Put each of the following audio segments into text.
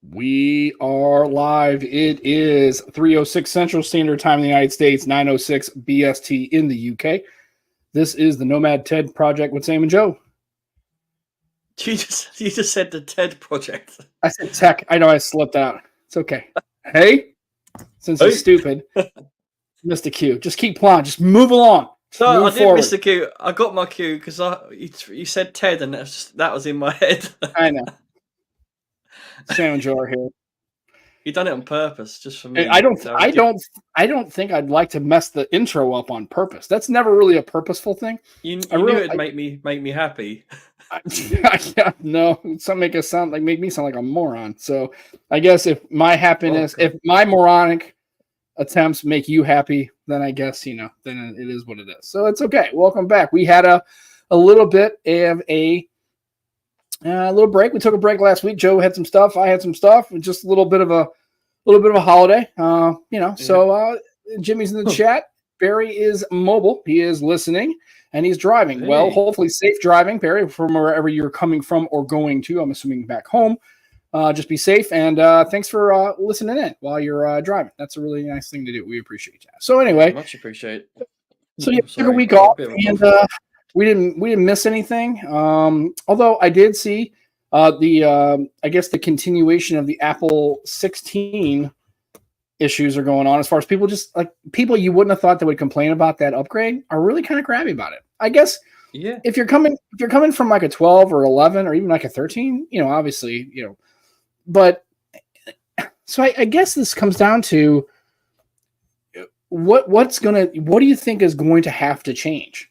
We are live. It is 3:06 Central Standard Time in the United States, 9:06 BST in the UK. This is the Nomad TED Project with Sam and Joe. You just said the TED Project. I said tech. I know I slipped out. It's okay. Hey, since he's stupid, missed a cue. Just keep plowing. Just move along. Just No, move I didn't forward. miss the cue. I got my cue because you said TED and that was in my head. I know. Sam and Joe are here. You done it on purpose, just for me. I don't think I'd like to mess the intro up on purpose. That's never really a purposeful thing. You knew it'd make me happy. No, some make me sound like a moron. So I guess if my happiness, if my moronic attempts make you happy, then I guess then it is what it is. So it's okay. Welcome back. We had a little bit of a little break. We took a break last week. Joe had some stuff. I had some stuff. Just a little bit of a holiday. So Jimmy's in the chat. Barry is mobile. He is listening and he's driving. Hey. Well, hopefully safe driving, Barry, from wherever you're coming from or going to. I'm assuming back home. Just be safe. And thanks for listening in while you're driving. That's a really nice thing to do. We appreciate that. So anyway, much appreciate. So you took a week off and we didn't miss anything. Although I did see I guess the continuation of the Apple 16 issues are going on as far as people you wouldn't have thought that would complain about that upgrade are really kind of crabby about it. I guess if you're coming from like a 12 or 11 or even like a 13, obviously, but so I guess this comes down to what do you think is going to have to change?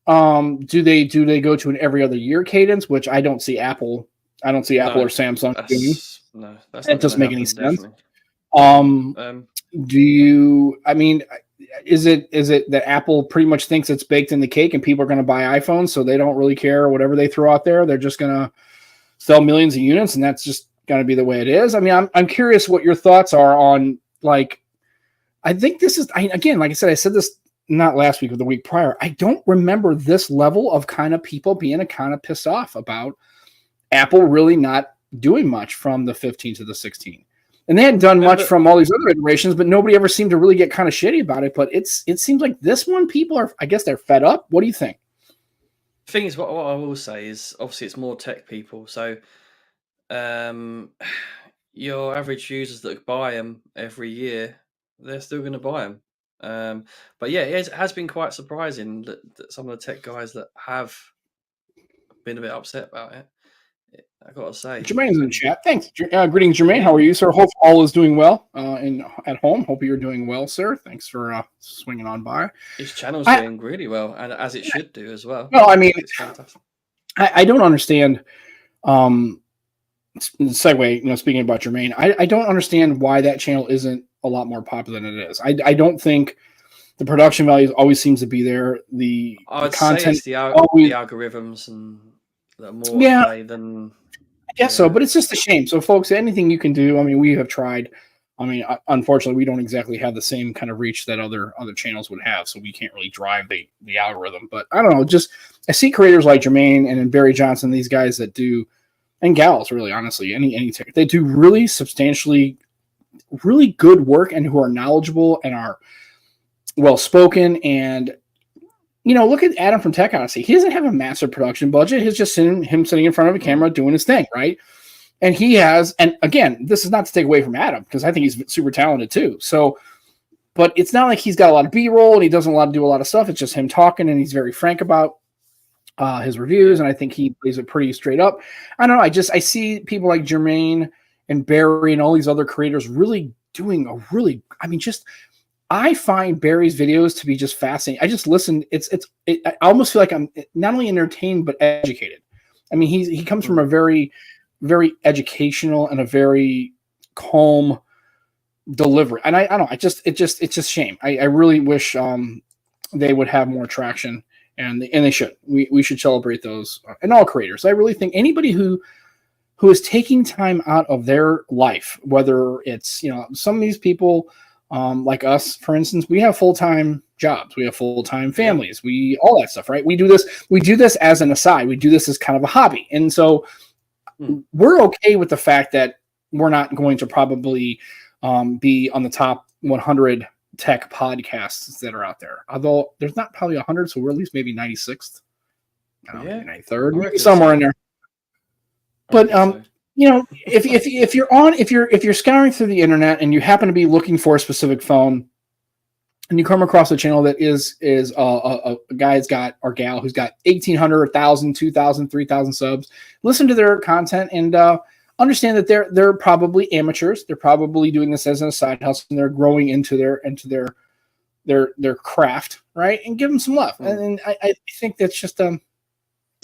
Do they go to an every other year cadence, which I don't see Apple or Samsung doing. No, that doesn't make any sense. Definitely. Is it that Apple pretty much thinks it's baked in the cake and people are going to buy iPhones, so they don't really care whatever they throw out there? They're just going to sell millions of units, and that's just going to be the way it is. I mean, I'm curious what your thoughts are on, like, I think this is, again, like I said this not last week or the week prior. I don't remember this level of kind of people being kind of pissed off about Apple really not doing much from the 15 to the 16. And they hadn't done much from all these other iterations, but nobody ever seemed to really get kind of shitty about it. But it seems like this one, people are, I guess they're fed up. What do you think? The thing is, what I will say is, obviously, it's more tech people. So your average users that buy them every year, they're still going to buy them. But yeah, it has been quite surprising that some of the tech guys that have been a bit upset about it. I gotta say, Jermaine's in the chat. Thanks. Greetings, Jermaine. How are you, sir? Hope all is doing well at home. Hope you're doing well, sir. Thanks for swinging on by. His channel's doing really well, and as it should do as well. No, I mean, it's fantastic. I don't understand. Segue. Speaking about Jermaine, I don't understand why that channel isn't a lot more popular than it is. I don't think the production value always seems to be there. The content, the algorithms and more than. I guess so, but it's just a shame. So, folks, anything you can do. I mean, we have tried. I mean, unfortunately, we don't exactly have the same kind of reach that other channels would have, so we can't really drive the algorithm. But I don't know. Just I see creators like Jermaine and Barry Johnson, these guys that do, and gals, really, honestly, any tech, they do really substantially, really good work, and who are knowledgeable and are well spoken. And look at Adam from Tech Odyssey. He doesn't have a massive production budget. He's just him sitting in front of a camera doing his thing, right? And he has, and again, this is not to take away from Adam because I think he's super talented too. So, but it's not like he's got a lot of B-roll and he doesn't do a lot of stuff. It's just him talking, and he's very frank about his reviews, and I think he plays it pretty straight up. I don't know. I see people like Jermaine and Barry and all these other creators really doing I find Barry's videos to be just fascinating. I just listen. I almost feel like I'm not only entertained but educated. I mean, he comes from a very, very educational and a very calm delivery. And I don't know. It's just shame. I really wish they would have more traction, and they should. We should celebrate those and all creators. I really think anybody who is taking time out of their life, whether it's some of these people. Like us, for instance, we have full-time jobs, we have full-time families, all that stuff, right? We do this as an aside. We do this as kind of a hobby. And so we're okay with the fact that we're not going to probably be on the top 100 tech podcasts that are out there. Although there's not probably 100, so we're at least maybe 96th. I don't know, maybe 93rd, maybe somewhere in there. But you know, if you're scouring through the internet and you happen to be looking for a specific phone, and you come across a channel that is a guy's got, or gal who's got 1,800, 1,000, 2,000, 3,000 subs, listen to their content and understand that they're probably amateurs. They're probably doing this as a side hustle, and they're growing into their craft, right? And give them some love. And I think that's just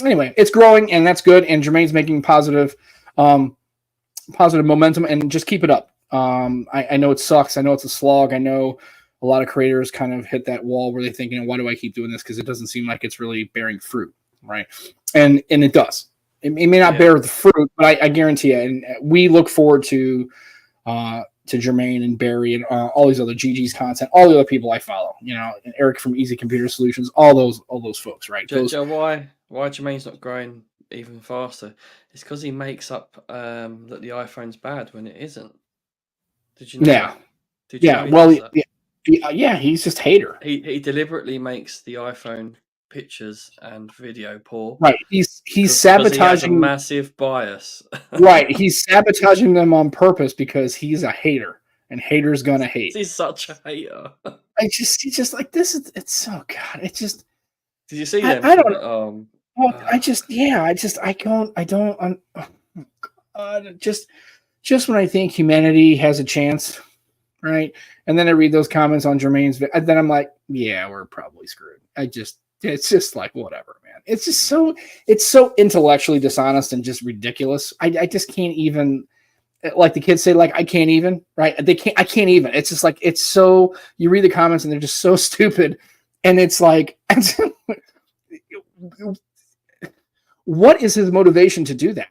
anyway, it's growing, and that's good. And Jermaine's making positive momentum, and just keep it up. I know it sucks. I know it's a slog. I know a lot of creators kind of hit that wall where they think, why do I keep doing this? Because it doesn't seem like it's really bearing fruit, right? And it does. It may not bear the fruit, but I guarantee you. And we look forward to Jermaine and Barry and all these other GG's content, all the other people I follow, and Eric from Easy Computer Solutions, all those folks, right? Joe, why Jermaine's not growing even faster? It's because he makes up that the iPhone's bad when it isn't. Did you know? Yeah. Did you know he's just a hater. He deliberately makes the iPhone pictures and video poor. Right. He's sabotaging. He has a massive bias. Right. He's sabotaging them on purpose because he's a hater, and haters gonna hate. He's such a hater. He's just like this. It's so God. It's just. Did you see them? I don't. Just when I think humanity has a chance, right? And then I read those comments on Jermaine's, then I'm like, yeah, we're probably screwed. It's just like, whatever, man. It's just so intellectually dishonest and just ridiculous. I just can't even, like the kids say, like, I can't even, right? I can't even. It's just like, it's so, you read the comments and they're just so stupid. And it's like, what is his motivation to do that?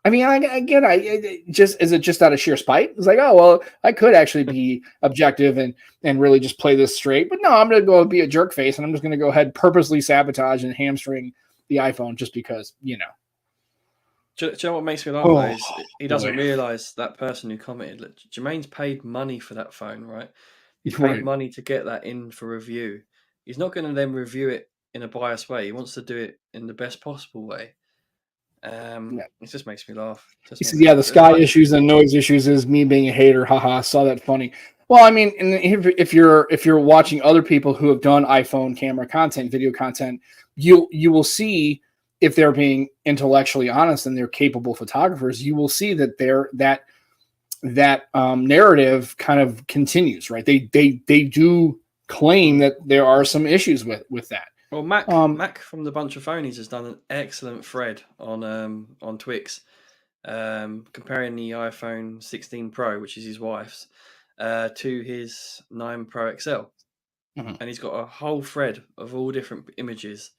I mean, is it just out of sheer spite? It's like, oh, well, I could actually be objective and really just play this straight. But no, I'm going to go be a jerk face, and I'm just going to go ahead and purposely sabotage and hamstring the iPhone just because, Do you know what makes me laugh? Is he doesn't realize that person who commented, look, Jermaine's paid money for that phone, right? He's paid money to get that in for review. He's not going to then review it in a biased way. He wants to do it in the best possible way. It just makes me laugh. He says, the sky issues and noise issues is me being a hater. Haha, saw that funny. Well, I mean, if you're watching other people who have done iPhone camera content, video content, you will see, if they're being intellectually honest and they're capable photographers, you will see that that narrative kind of continues, right? They do claim that there are some issues with that. Well, Mac from the Bunch of Phonies has done an excellent thread on Twix, comparing the iPhone 16 Pro, which is his wife's, to his 9 Pro XL, and he's got a whole thread of all different images.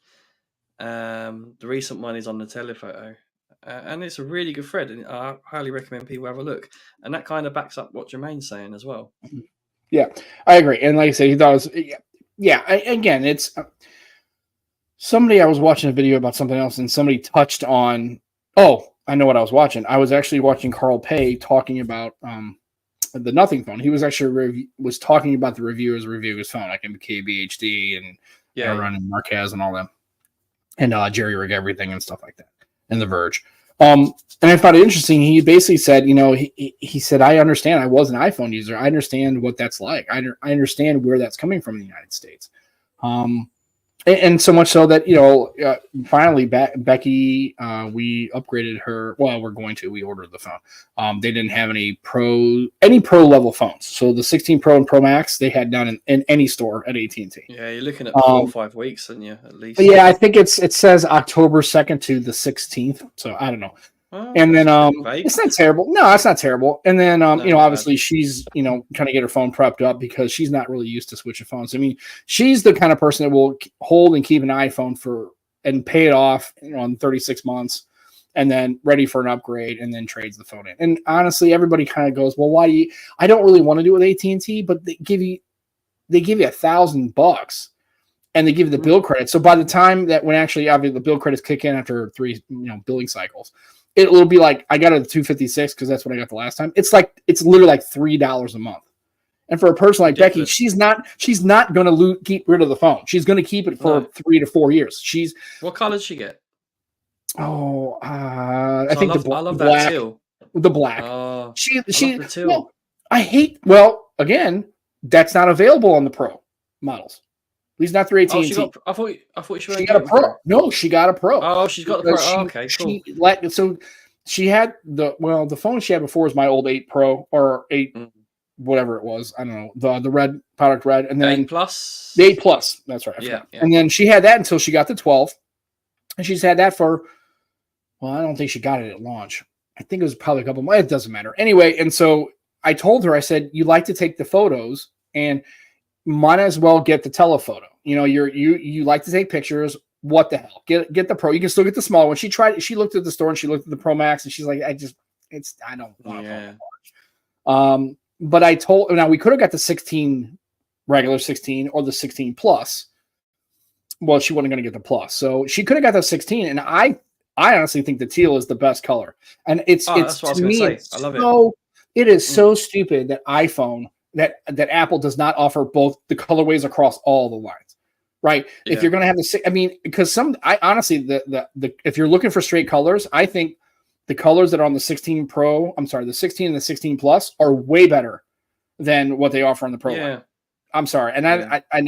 The recent one is on the telephoto, and it's a really good thread, and I highly recommend people have a look. And that kind of backs up what Jermaine's saying as well. Yeah, I agree. And like I said, he thought it was, again, it's. Somebody, I was watching a video about something else, and somebody touched on, I know what I was watching. I was actually watching Carl Pei talking about the Nothing phone. He was actually was talking about the reviewer's review of his phone, like MKBHD and Aaron and Marquez and all them, and Jerry Rig Everything and stuff like that, and The Verge. And I found it interesting. He basically said, he said, I understand. I was an iPhone user. I understand what that's like. I understand where that's coming from in the United States. And so much so that, finally, Becky, we upgraded her. Well, we ordered the phone. They didn't have any pro level phones. So the 16 Pro and Pro Max, they had done in any store at AT&T. Yeah, you're looking at 4 or 5 weeks, aren't you, at least? Yeah, I think it says October 2nd to the 16th. So I don't know. And then it's not terrible. No, it's not terrible. And then obviously she's trying to get her phone prepped up because she's not really used to switching phones. I mean, she's the kind of person that will hold and keep an iPhone and pay it off on 36 months and then ready for an upgrade and then trades the phone in. And honestly, everybody kind of goes, well, why do you? I don't really want to do it with AT&T, but they give you $1,000 and they give you the bill credit. So by the time that when actually obviously the bill credits kick in after 3 billing cycles. it will be like I got it at 256 because that's what I got the last time. It's literally like $3 a month. And for a person like Becky, she's not going to keep rid of the phone. She's going to keep it for 3 to 4 years. What color does she get? Oh, I So think I love the black. that teal. The black. Oh, she the teal. well, I hate. Well, again, that's not available on the Pro models. At least not through AT&T. I thought she got a Pro. No, she got a Pro. Oh, she's got the Pro. Okay, cool. So she had the phone she had before was my old 8 Pro or 8 whatever it was. I don't know, the red product red, and then 8 Plus. The 8 Plus. That's right. Yeah. And then she had that until she got the 12, and she's had that for. Well, I don't think she got it at launch. I think it was probably a couple months. It doesn't matter. Anyway, and so I told her, I said, you like to take the photos and might as well get the telephoto. You know, you like to take pictures. What the hell? Get the Pro. You can still get the small one. She looked at the store and she looked at the Pro Max and she's like, I don't want to. But I told now we could have got the 16 regular 16 or the 16 Plus. Well, she wasn't going to get the Plus. So she could have got the 16, and I honestly think the teal is the best color. And it's that's what to me, I love it. It is so stupid that that Apple does not offer both the colorways across all the lines, right? If you're going to have because I honestly, the if you're looking for straight colors, I think the colors that are on the 16 Pro, the 16 and the 16 Plus are way better than what they offer on the Pro line. I'm sorry. And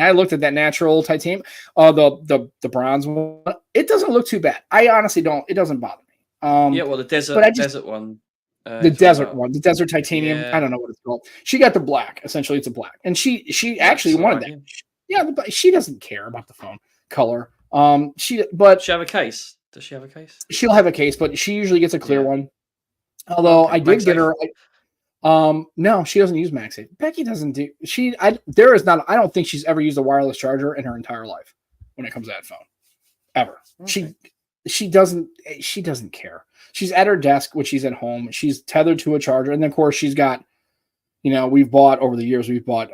I looked at that natural titanium, the bronze one. It doesn't look too bad. I honestly don't. It doesn't bother me. Well, the desert one. The desert titanium. Yeah. I don't know what it's called. She got the black. Essentially, it's a black, and she actually wanted that. Yeah, but she doesn't care about the phone color. Does she have a case? Does she have a case? She'll have a case, but she usually gets a clear one. Although I did get her. No, she doesn't use MagSafe. Becky doesn't do. I don't think she's ever used a wireless charger in her entire life when it comes to that phone, ever. Okay. She doesn't care. She's at her desk when she's at home. She's tethered to a charger, and then of course she's got. We've bought over the years. We've bought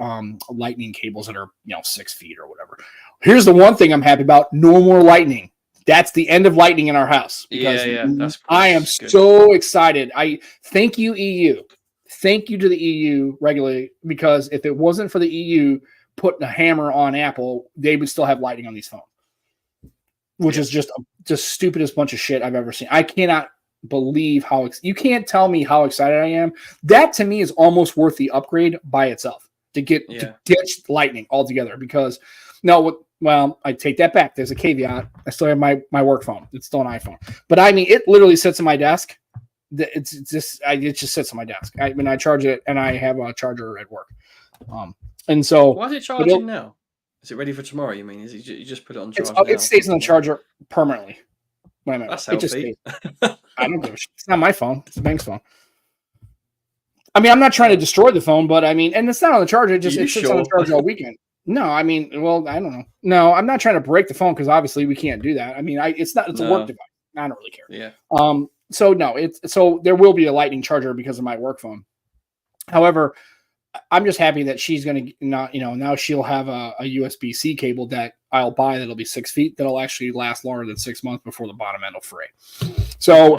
lightning cables that are 6 feet or whatever. Here's the one thing I'm happy about: no more lightning. That's the end of lightning in our house. That's I am so excited. I thank you, EU. Thank you to the EU regularly, because if it wasn't for the EU putting a hammer on Apple, they would still have lightning on these phones, which is just stupidest bunch of shit I've ever seen. I cannot believe you can't tell me how excited I am. That to me is almost worth the upgrade by itself to ditch lightning altogether, because I take that back. There's a caveat. I still have my work phone. It's still an iPhone, but it literally sits on my desk. It just sits on my desk. I charge it, and I have a charger at work. And so why is it charging now? Is it ready for tomorrow? You mean you just put it on charge? It stays on the charger permanently. That's healthy. I don't give a shit. It's not my phone. It's the bank's phone. I'm not trying to destroy the phone, but and it's not on the charger. It sits on the charger all weekend. No, I don't know. No, I'm not trying to break the phone, because obviously we can't do that. It's a work device. I don't really care. Yeah. So there will be a lightning charger because of my work phone. However, I'm just happy that she's going to now she'll have a USB-C cable that I'll buy that'll be 6 feet that'll actually last longer than 6 months before the bottom end will fray. So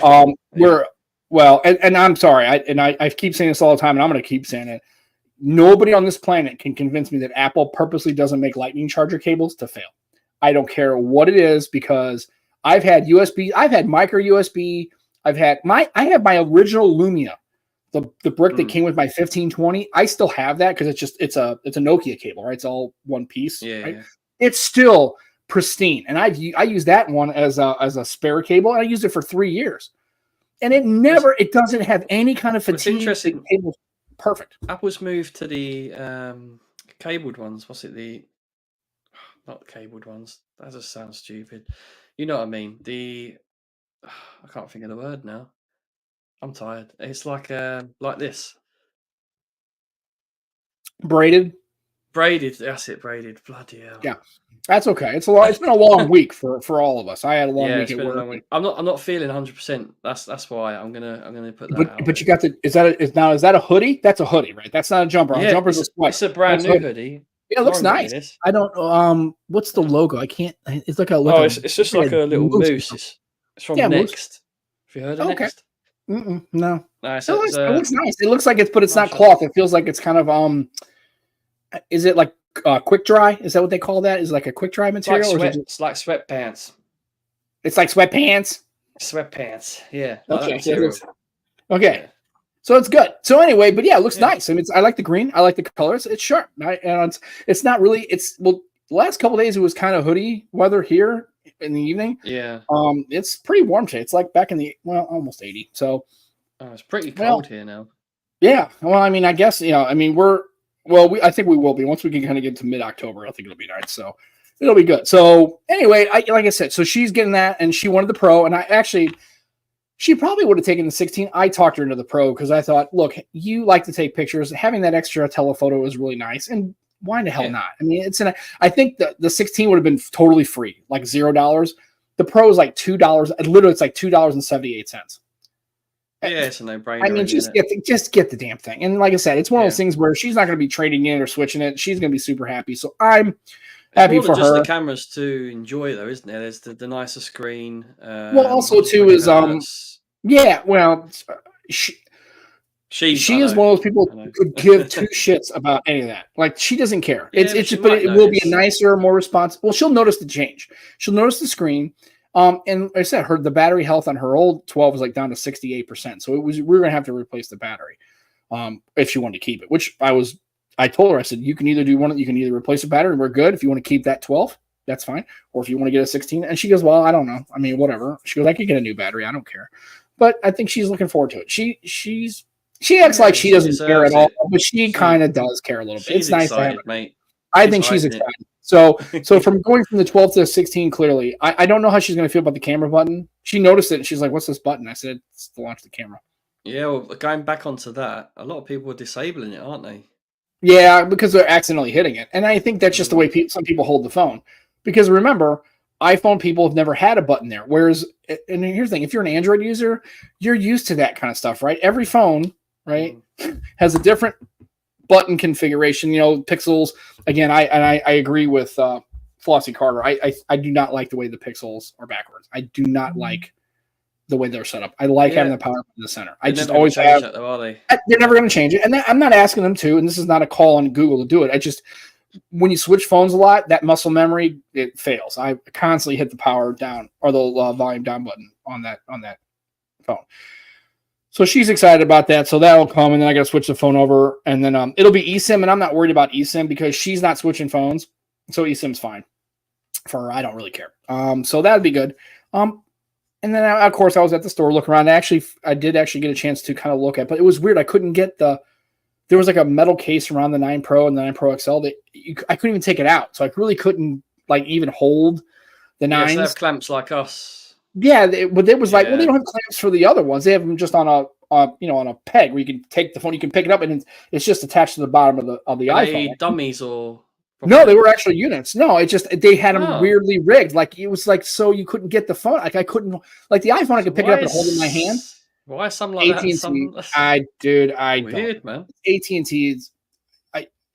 and I'm sorry, I keep saying this all the time, and I'm going to keep saying it. Nobody on this planet can convince me that Apple purposely doesn't make lightning charger cables to fail. I don't care what it is, because I've had USB, I've had micro USB, I have my original Lumia, the brick that came with my 1520. I still have that because it's a Nokia cable, right? It's all one piece. Right? It's still pristine, and I use that one as a spare cable, and I used it for 3 years, and it doesn't have any kind of fatigue. It's interesting. Cable's perfect. Apple's moved to the cabled ones. What's it? Not cabled ones. That just sounds stupid. You know what I mean? I can't think of the word now. I'm tired. It's like this. Braided. That's it. Braided. Bloody hell. Yeah, that's okay. It's been a long week for all of us. I had a long week at work. I'm not feeling 100%. That's why I'm gonna put that. But you got is that a hoodie? That's a hoodie, right? That's not a jumper. Yeah, a jumper's a sweat. It's a brand new hoodie. Yeah, it looks nice. I don't. What's the logo? I can't. It's like a. It's just like a little moose. It's from Next. Have you heard of Next? No. No, It looks nice. It looks like it's, but it's not nice cloth. It feels like it's kind of is it like quick dry? Is that what they call that? Is it like a quick dry material, or is it just, It's like sweatpants. it's like sweatpants? Sweatpants. Yeah, like that Okay. material. Okay. Yeah. So it's good. So anyway, but yeah, it looks Yeah. nice. I mean, I like the green. I like the colors. It's sharp. And it's not really. It's well, the last couple days it was kind of hoodie weather here in the evening. Yeah. It's pretty warm today. It's like back in the almost 80. So It's pretty cold here now. yeah. Well, I mean, I guess I mean I think we will be once we can kind of get to mid-October. I think it'll be nice. So it'll be good. So anyway, like I said, so she's getting that, and she wanted the Pro, and she probably would have taken the 16. I talked her into the Pro because I thought, look, you like to take pictures. Having that extra telephoto is really nice, and why the hell not? I mean, I think the 16 would have been totally free, like $0. The Pro is like $2. Literally, it's like $2.78. Yeah, it's a no-brainer. I mean, just get the damn thing. And like I said, it's one of those things where she's not going to be trading in or switching it. She's going to be super happy. So I'm happy for her. Just the cameras to enjoy, though, isn't there? There's the nicer screen. Well, also too is yeah. Well, she is one of those people who could give two shits about any of that. Like, she doesn't care. But it will be a nicer, more responsive. Well, she'll notice the change. She'll notice the screen. And like I said, the battery health on her old 12 was like down to 68%. So we were going to have to replace the battery if she wanted to keep it, which I told her, I said, you can either do one, you can either replace the battery and we're good. If you want to keep that 12, that's fine. Or if you want to get a 16. And she goes, well, I don't know. I mean, whatever. She goes, I could get a new battery. I don't care. But I think she's looking forward to it. She acts like she doesn't care at all, but she kind of does care a little bit. It's nice to have it. Mate. I think she's excited. So from going from the 12 to the 16, clearly, I don't know how she's going to feel about the camera button. She noticed it, and she's like, what's this button? I said, it's to launch the camera. Yeah, well, going back onto that, a lot of people are disabling it, aren't they? Yeah, because they're accidentally hitting it. And I think that's just the way some people hold the phone. Because remember, iPhone people have never had a button there. Whereas, and here's the thing, if you're an Android user, you're used to that kind of stuff, right? Every phone, right, has a different button configuration, pixels. Again, I agree with Flossie Carter. I do not like the way the pixels are backwards. I do not like the way they're set up. I like having the power in the center. I just always have. That, though, are they? They're never going to change it, and I'm not asking them to. And this is not a call on Google to do it. I just, when you switch phones a lot, that muscle memory, it fails. I constantly hit the power down or the volume down button on that phone. So she's excited about that. So that will come, and then I got to switch the phone over, and then it'll be eSIM, and I'm not worried about eSIM because she's not switching phones, so eSIM's fine for her. I don't really care. So that'd be good. And then of course I was at the store looking around. I did actually get a chance to kind of look at, but it was weird. I couldn't get there was like a metal case around the 9 Pro and the 9 Pro XL that I couldn't even take it out, so I really couldn't like even hold the 9s. They have clamps like us. Yeah, but it was like, well, they don't have clamps for the other ones. They have them just on a peg where you can take the phone, you can pick it up, and it's just attached to the bottom of the iPhone. Dummies or no, they were actual units. No, it just they had them weirdly rigged. Like it was like so you couldn't get the phone. Like I couldn't like the iPhone. I could pick it up and hold it in my hand. Why something like AT&T, that? I weird, man. AT&T's.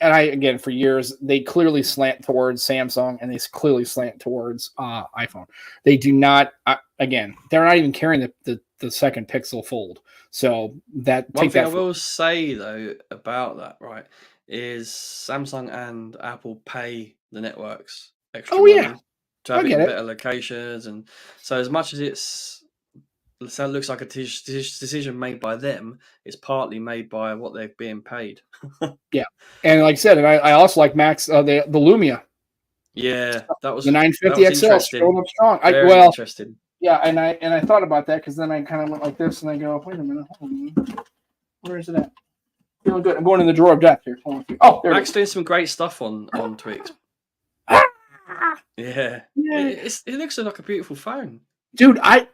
Again, for years, they clearly slant towards Samsung and they clearly slant towards iPhone. They do not, again, they're not even carrying the second Pixel Fold. So one thing I will say, though, about that, right, is Samsung and Apple pay the networks extra money to have it in better locations. And so as much as it looks like a decision made by them, it's partly made by what they're being paid. Yeah, and like I said, and I also like Max the Lumia. Yeah, that was the 950 XL showing up strong. Very interesting. Yeah, and I thought about that because then I kind of went like this and I go, wait a minute, hold on. Where is it at? Feeling good. I'm going in the drawer of death here. Oh, there Max doing some great stuff on Twix. Yeah. It looks like a beautiful phone, dude. I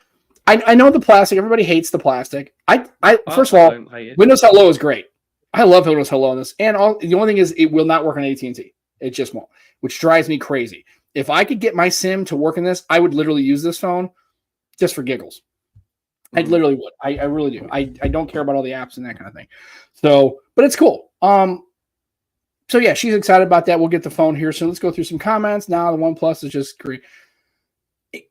know the plastic. Everybody hates the plastic. First of all, Windows Hello is great. I love Windows Hello on this. And the only thing is it will not work on AT&T. It just won't, which drives me crazy. If I could get my SIM to work in this, I would literally use this phone just for giggles. I literally would. I really do. I don't care about all the apps and that kind of thing. So, but it's cool. So yeah, she's excited about that. We'll get the phone here. So let's go through some comments. Now the OnePlus is just great.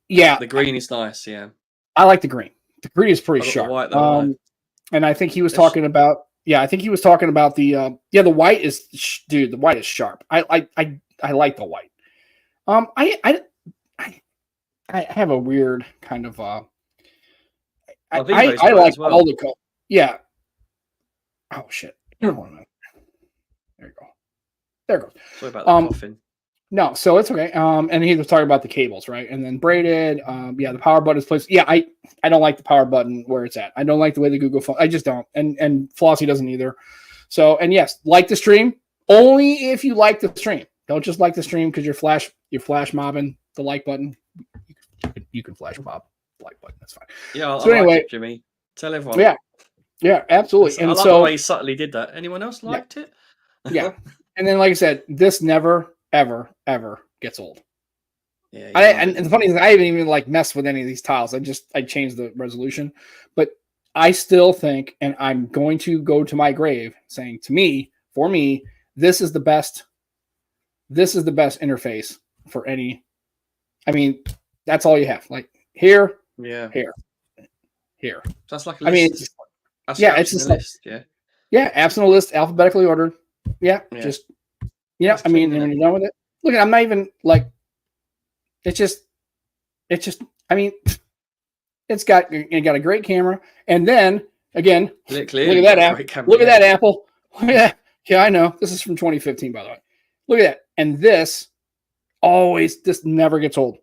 Yeah. The green is nice. Yeah. I like the green. The green is pretty I got sharp. the white though. And I think he was It's- talking about. Yeah, I think he was talking about the. Yeah, the white is, dude. The white is sharp. I like the white. I have a weird kind of. Vivo's I white like as well. all the color. Yeah. Oh shit. Hold on a minute. There you go. There it goes. Sorry about the coughing. No, so it's okay. And he was talking about the cables, right? And then braided. Yeah, the power button is placed. Yeah, I don't like the power button where it's at. I don't like the way the Google phone. I just don't. And Flossie doesn't either. So, and yes, like the stream only if you like the stream. Don't just like the stream because you're flash mobbing the like button. You can flash mob the like button. That's fine. Yeah, so anyway, like it, Jimmy. Tell everyone. Yeah, absolutely. And I like the way he subtly did that. Anyone else liked it? Yeah. And then, like I said, this never, ever, ever gets old. Yeah. And the funny thing is, I haven't even like messed with any of these tiles. I changed the resolution, but I still think, and I'm going to go to my grave saying, for me, this is the best interface for any. I mean, that's all you have. Like here, here. That's like a list. It's just a list. Yeah, apps on a list, alphabetically ordered. Yeah. Just I mean, when you're done with it, look, I'm not even like. It's just. I mean, it got a great camera, and then again, look at that app. Look at that Apple. Yeah, I know this is from 2015, by the way. Look at that, and this never gets old,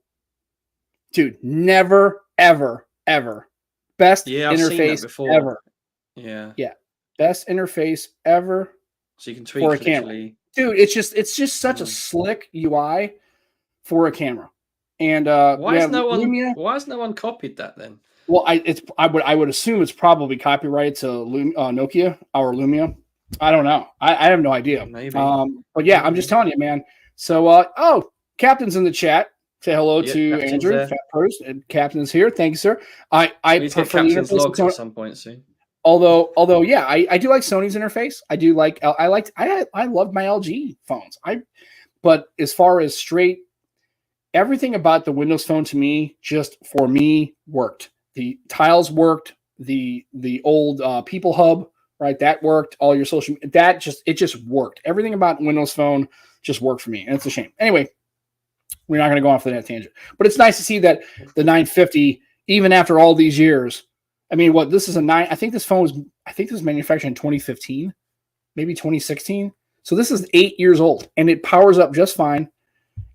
dude. Never, ever, ever. Best interface ever. Yeah. Best interface ever. So you can tweak for a camera, dude. It's just such a slick UI for a camera. And why has no one copied that then? Well, I would assume it's probably copyrighted to Nokia or Lumia. I don't know. I have no idea. Maybe. But yeah, I'm just telling you, man. So Captain's in the chat. Say hello to Andrew. Fat Pros, and Captain's here. Thank you, sir. I prefer Captain's logs at some point soon. Although, yeah, I do like Sony's interface. I do like. I love my LG phones. But as far as straight, everything about the Windows Phone to me, just for me, worked. The tiles worked. The old People Hub, right? That worked. All your social, it just worked. Everything about Windows Phone just worked for me, and it's a shame. Anyway, we're not going to go off on that tangent, but it's nice to see that the 950, even after all these years. I mean, this is a 9. I think this was manufactured in 2015, maybe 2016. So this is 8 years old, and it powers up just fine,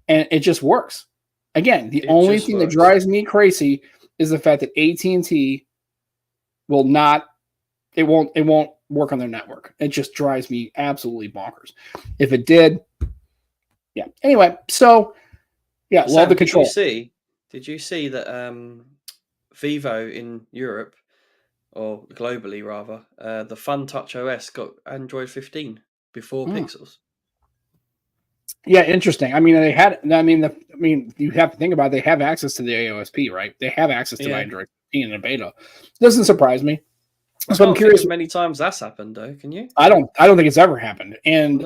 and it just works. Again, the only thing that drives me crazy is the fact that AT&T will not. It won't work on their network. It just drives me absolutely bonkers. If it did, yeah. Anyway, so yeah, Sam, love the control. Did you see that Vivo in Europe, or globally rather, the Fun Touch OS got Android 15 before Pixels? Yeah, interesting. I mean, you have to think about it. They have access to the AOSP, right? They have access to Android 15 in a beta. Doesn't surprise me. So I'm curious. Many times that's happened, though. Can you? I don't think it's ever happened. And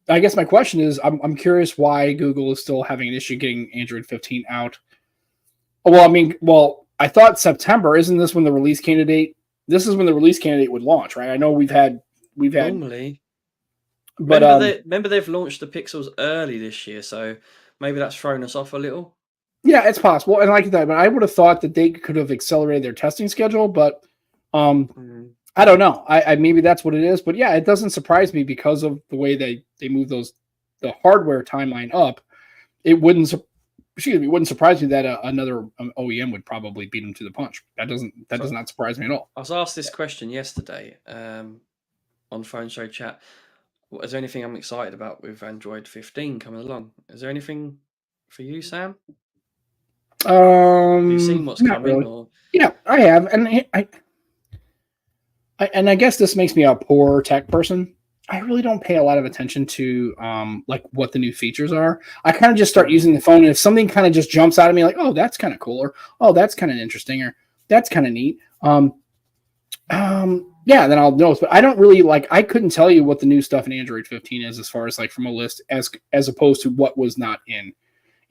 I guess my question is, I'm curious why Google is still having an issue getting Android 15 out. Well, I thought September. Isn't this when the release candidate? This is when the release candidate would launch, right? I know we've had normally. But remember they've launched the Pixels early this year, so maybe that's thrown us off a little. Yeah, it's possible, and like that. But I would have thought that they could have accelerated their testing schedule, but I don't know. I maybe that's what it is. But yeah, it doesn't surprise me because of the way they move the hardware timeline up. It wouldn't surprise me that another OEM would probably beat them to the punch. That does not surprise me at all. I was asked this question yesterday on Phone Show Chat. Is there anything I'm excited about with Android 15 coming along? Is there anything for you, Sam? Have you seen what's coming? Really. Or? Yeah, I have, and I guess this makes me a poor tech person. I really don't pay a lot of attention to like what the new features are. I kind of just start using the phone, and if something kind of just jumps out at me, like, oh, that's kind of cool, or oh, that's kind of interesting, or that's kind of neat. Yeah, then I'll notice. But I don't really I couldn't tell you what the new stuff in Android 15 is as far as like from a list as opposed to what was not in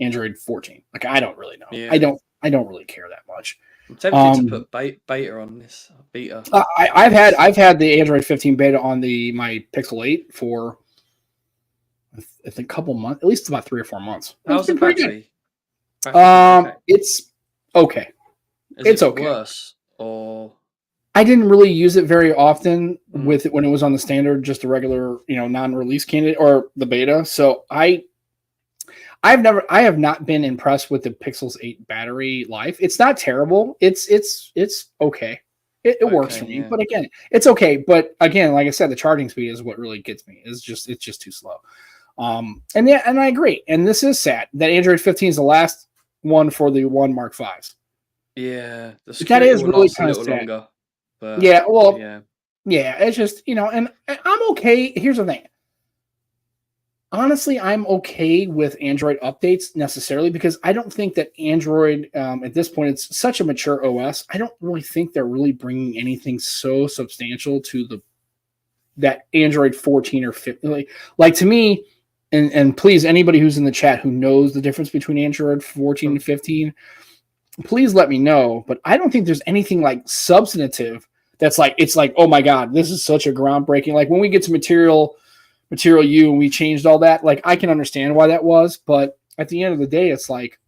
Android 14. Like I don't really know. Yeah. I don't really care that much. I'm tempted to put beta on this beta. I've had the Android 15 beta on my Pixel 8 for I think a couple months, at least about 3 or 4 months. How's the battery? It's okay. Is it worse or? I didn't really use it very often with it when it was on the standard, just a regular, non-release candidate or the beta. So I have not been impressed with the Pixel's 8 battery life. It's not terrible. It's okay. It works for me, but again, it's okay. But again, like I said, the charging speed is what really gets me. It's just too slow. And I agree. And this is sad that Android 15 is the last one for the One Mark Vs. Yeah, that is really kind of sad. Longer, but yeah, it's just and I'm okay. Here's the thing. Honestly, I'm okay with Android updates necessarily because I don't think that Android at this point, it's such a mature OS. I don't really think they're really bringing anything so substantial to that Android 14 or 15. Like to me, and please, anybody who's in the chat who knows the difference between Android 14 and 15, please let me know. But I don't think there's anything like substantive that's like, it's like, oh my God, this is such a groundbreaking. Like when we get to Material U and we changed all that, like I can understand why that was, but at the end of the day, it's like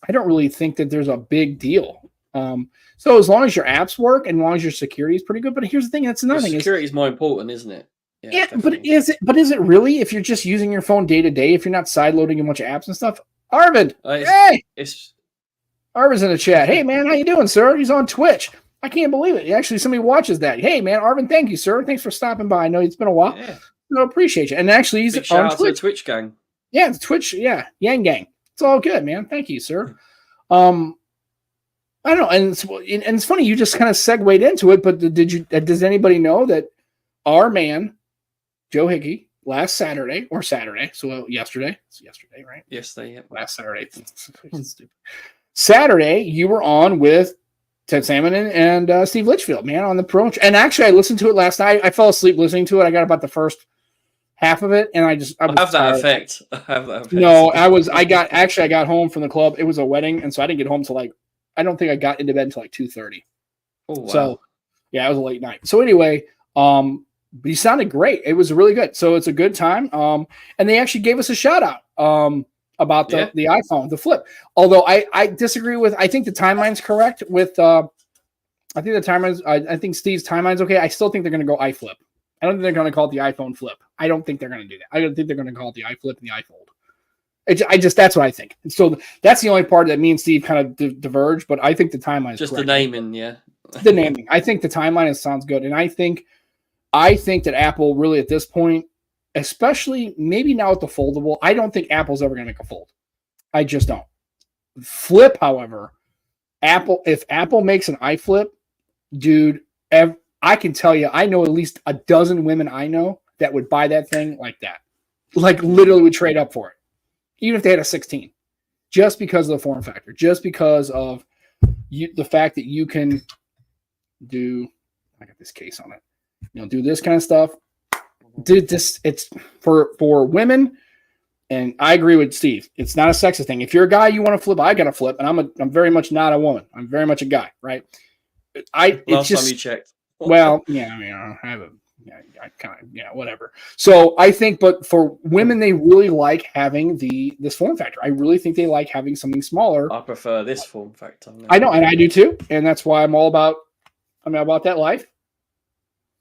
I don't really think that there's a big deal. So as long as your apps work and as long as your security is pretty good, but here's the thing, that's another thing. Security is more important, isn't it? Yeah, but is it really if you're just using your phone day to day, if you're not sideloading a bunch of apps and stuff? Arvind, Arvind's in the chat. Hey man, how you doing, sir? He's on Twitch. I can't believe it. Actually, somebody watches that. Hey man, Arvind, thank you, sir. Thanks for stopping by. I know it's been a while. Yeah. No, appreciate you. And actually, he's Big on shout Twitch. out to the Twitch gang. Yeah, the Twitch. Yeah, Yang Gang. It's all good, man. Thank you, sir. I don't know, and it's funny you just kind of segued into it. But does anybody know that our man Joe Hickey last Saturday, so yesterday? It's yesterday, right? Yesterday, yeah. Last Saturday. Saturday, you were on with Ted Salmon and Steve Litchfield, man, on the promo. And actually, I listened to it last night. I fell asleep listening to it. I got about the first half of it, and I have that effect. I have that effect. No, I got home from the club. It was a wedding, and so I didn't get home till I don't think I got into bed until 2:30. Oh wow. So yeah, it was a late night. So anyway, but he sounded great. It was really good. So it's a good time. And they actually gave us a shout out about the iPhone, the Flip. Although I disagree with, I think the timeline's correct with, I think the timeline's, I think Steve's timeline's okay. I still think they're going to go iFlip. I don't think they're going to call it the iPhone Flip. I don't think they're going to do that. I don't think they're going to call it the iFlip and the iFold. That's what I think. So that's the only part that me and Steve kind of diverge, but I think the timeline is just correct. The naming, yeah. The naming. I think the timeline sounds good. And I think that Apple really at this point, especially maybe now with the foldable, I don't think Apple's ever going to make a fold. I just don't. Flip, however, if Apple makes an iFlip, dude, I can tell you, I know at least a dozen women I know that would buy that thing like that. Like literally would trade up for it. Even if they had a 16. Just because of the form factor. Just because of the fact that you can do, I got this case on it. Do this kind of stuff. It's for women, and I agree with Steve. It's not a sexist thing. If you're a guy, you want to flip, I got to flip, and I'm very much not a woman. I'm very much a guy, right? Last time you checked. Well, yeah, I mean, I have a, I kind of, whatever. So I think, but for women, they really like having this form factor. I really think they like having something smaller. I prefer this form factor. I know, and I do too, and that's why I'm about that life.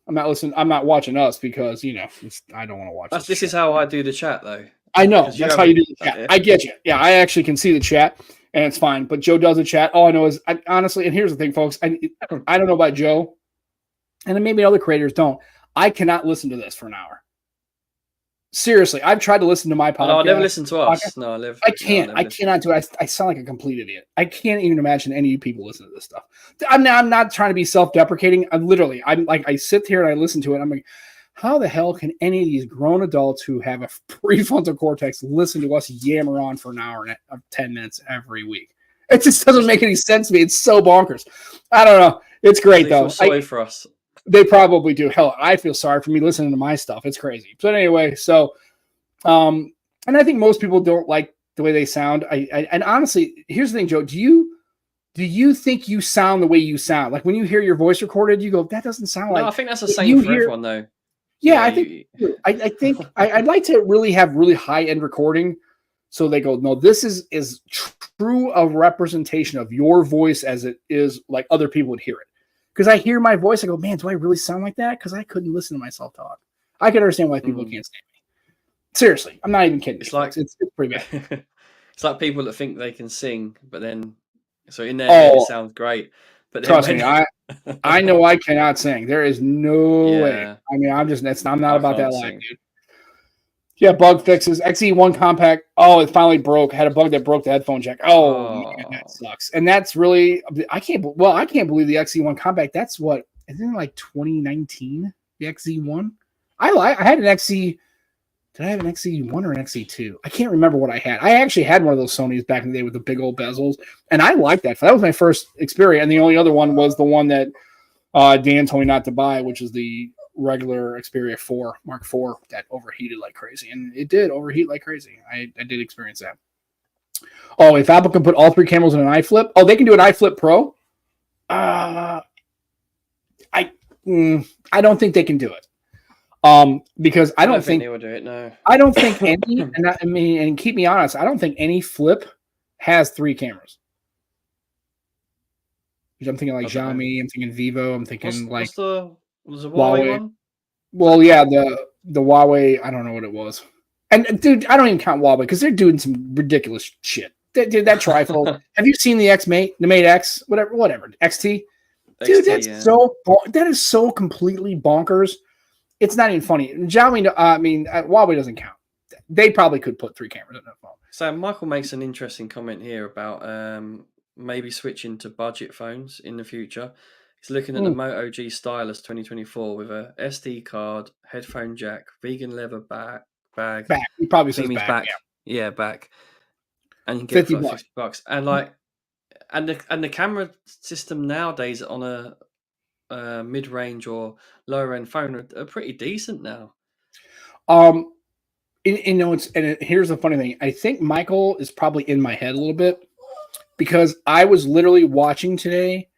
I'm not watching us because I don't want to watch. This is how I do the chat, though. I know that's how you do the chat. I get you. Yeah, I actually can see the chat, and it's fine. But Joe does the chat. All I know is, honestly, and here's the thing, folks. I don't know about Joe, and then maybe other creators don't. I cannot listen to this for an hour. Seriously, I've tried to listen to my podcast. No, I never listen to us. No, I can't. I cannot do it. I sound like a complete idiot. I can't even imagine any of you people listen to this stuff. I'm not trying to be self-deprecating. I sit here and I listen to it. I'm like, how the hell can any of these grown adults who have a prefrontal cortex listen to us yammer on for an hour and 10 minutes every week? It just doesn't make any sense to me. It's so bonkers. I don't know. It's great though. Sorry for us. They probably do. Hell, I feel sorry for me listening to my stuff. It's crazy. But anyway, so, and I think most people don't like the way they sound. And honestly, here's the thing, Joe. Do do you think you sound the way you sound? Like when you hear your voice recorded, you go, that doesn't sound No, like I think that's the what same you for hear. everyone, though. Yeah, Yeah, I think I think I'd like to really have really high end recording, so they go, no, this is true a representation of your voice as it is, like other people would hear it. Because I hear my voice, I go, man, do I really sound like that? Because I couldn't listen to myself talk. I can understand why people can't stand me. Seriously, I'm not even kidding. It's You, like folks. It's pretty bad. it's like people that think they can sing, but then so in their head it Oh, sounds great, but then trust when me, I know I cannot sing. There is no way. yeah, I mean, I'm not I about that can't life, sing. dude. Yeah, bug fixes. XE1 compact. Oh, it finally broke. Had a bug that broke the headphone jack. Oh man, that Oh, sucks. And that's really I can't believe the XE1 compact. That's what isn't it like 2019? The XE1. I had an XE. Did I have an XE1 or an XE2? I can't remember what I had. I actually had one of those Sonys back in the day with the big old bezels, and I liked that. That was my first experience. And the only other one was the one that Dan told me not to buy, which is the regular Xperia 4 Mark 4 that overheated like crazy, and it did overheat like crazy. I did experience that. Oh, if Apple can put all three cameras in an iFlip, they can do an iFlip Pro. Uh, I I don't think they can do it. Because I don't think they would do it. No, I don't think any, and keep me honest, I don't think any flip has three cameras. I'm thinking like Xiaomi, I'm thinking Vivo, I'm thinking what's the Huawei Huawei. one? Well, yeah, the Huawei, I don't know what it was. And dude, I don't even count Huawei because they're doing some ridiculous shit. Dude, that trifold. Have you seen the Mate, the Mate X, whatever, XT? Dude, that is so completely bonkers. It's not even funny. Xiaomi, Huawei doesn't count. They probably could put three cameras in their phone. So Michael makes an interesting comment here about maybe switching to budget phones in the future. He's looking at the Moto G Stylus 2024 with a SD card, headphone jack, vegan leather bag. Back. He probably says Means back. Yeah, back. And you can get it for like $50. And like, and the camera system nowadays on a mid-range or lower end phone are pretty decent now. Here's the funny thing. I think Michael is probably in my head a little bit because I was literally watching today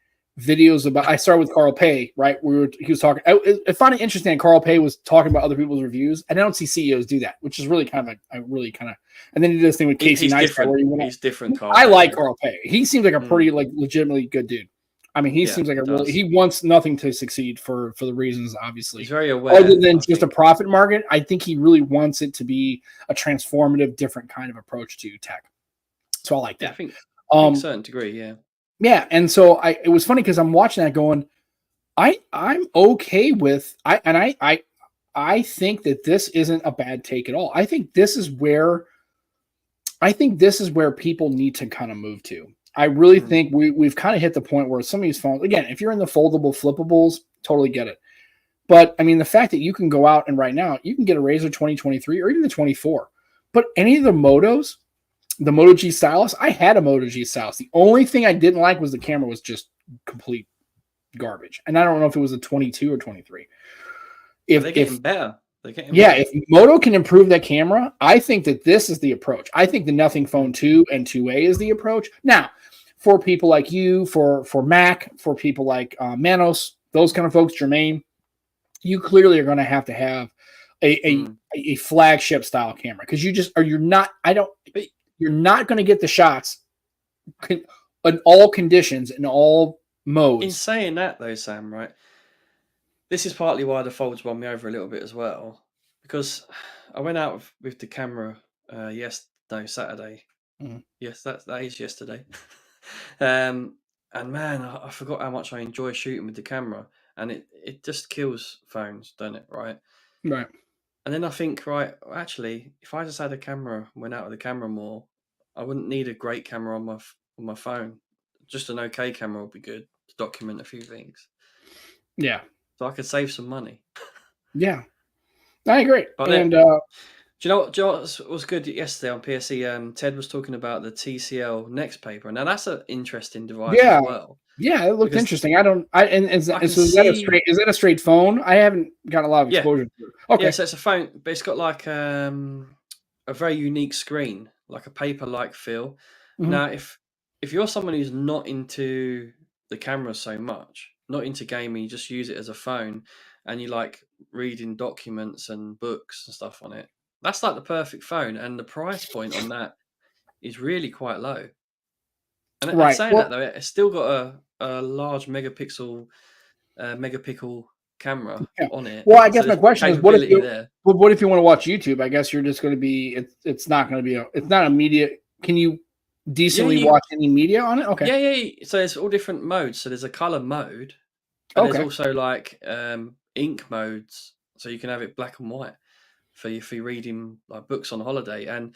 videos about. I started with Carl Pei, right? He was talking. I found it interesting. Carl Pei was talking about other people's reviews, and I don't see CEOs do that, which is really kind of And then he did this thing with Casey Neistat. He's different. I like Carl Pei. He seems like a pretty legitimately good dude. I mean, he seems like he wants nothing to succeed for the reasons, obviously. He's very aware. Other than just a profit market, I think he really wants it to be a transformative, different kind of approach to tech. So I like that. I think to a certain degree, yeah. Yeah, and so it was funny because I'm watching that going, I'm okay with I think that this isn't a bad take at all. I think this is where people need to kind of move to. I really think we've kind of hit the point where some of these phones, again, if you're in the foldable flippables, totally get it. But I mean, the fact that you can go out and right now you can get a Razr 2023 or even the 24, but any of the Motos, the Moto G Stylus, I had a Moto G Stylus. The only thing I didn't like was the camera was just complete garbage. And I don't know if it was a 22 or 23. They're getting better. If Moto can improve that camera, I think that this is the approach. I think the Nothing Phone 2 and 2A is the approach. Now, for people like you, for Mac, for people like Manos, those kind of folks, Jermaine, you clearly are going to have a flagship style camera because you're not going to get the shots in all conditions, in all modes. In saying that, though, Sam, right? This is partly why the folds won me over a little bit as well, because I went out with the camera Saturday. Yes, that is yesterday. And man, I forgot how much I enjoy shooting with the camera, and it just kills phones, doesn't it? Right. Right. And then I think, right, actually, if I just had a camera, went out with the camera more, I wouldn't need a great camera on my phone. Just an okay camera would be good to document a few things. Yeah. So I could save some money. Yeah, I agree. But and do you know what was good yesterday on PSE? Ted was talking about the TCL Next Paper. Now that's an interesting device as well. Yeah, it looked interesting. Is that a straight phone? I haven't got a lot of exposure to it. Okay. Yeah, so it's a phone, but it's got like a very unique screen, like a paper-like feel. Now, if if you're someone who's not into the camera so much, not into gaming, you just use it as a phone, and you like reading documents and books and stuff on it, that's like the perfect phone. And the price point on that is really quite low. And Right. saying that Well, though, it's still got a large megapixel camera yeah. on it, Well, I so guess my there's question is, what if capability you there. what if you want to watch YouTube? I guess you're just going to be it's not going to be it's not immediate. Can you Yeah, decently you watch any media on it? Okay. yeah. So there's all different modes. So there's a color mode, and there's Okay. also like ink modes, so you can have it black and white for your reading like books on holiday. And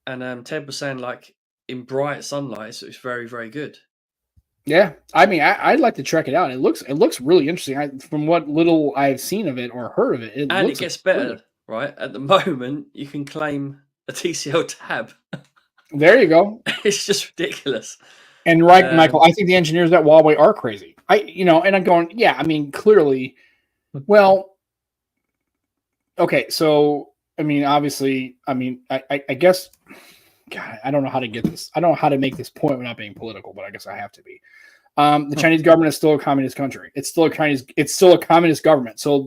10% like in bright sunlight, so it's very very good. Yeah, I mean, I'd like to check it out. It looks really interesting. From what little I've seen of it or heard of it, it And it looks gets really. better, right? At the moment, you can claim a TCL tab. There you go. It's just ridiculous. And right, Michael, Um, I think the engineers at Huawei are crazy. And I'm going, yeah. I mean, clearly, well, okay. So, I mean, obviously, I guess, God, I don't know how to get this. I don't know how to make this point without being political, but I guess I have to be. The Chinese government is still a communist country. It's still a communist government. So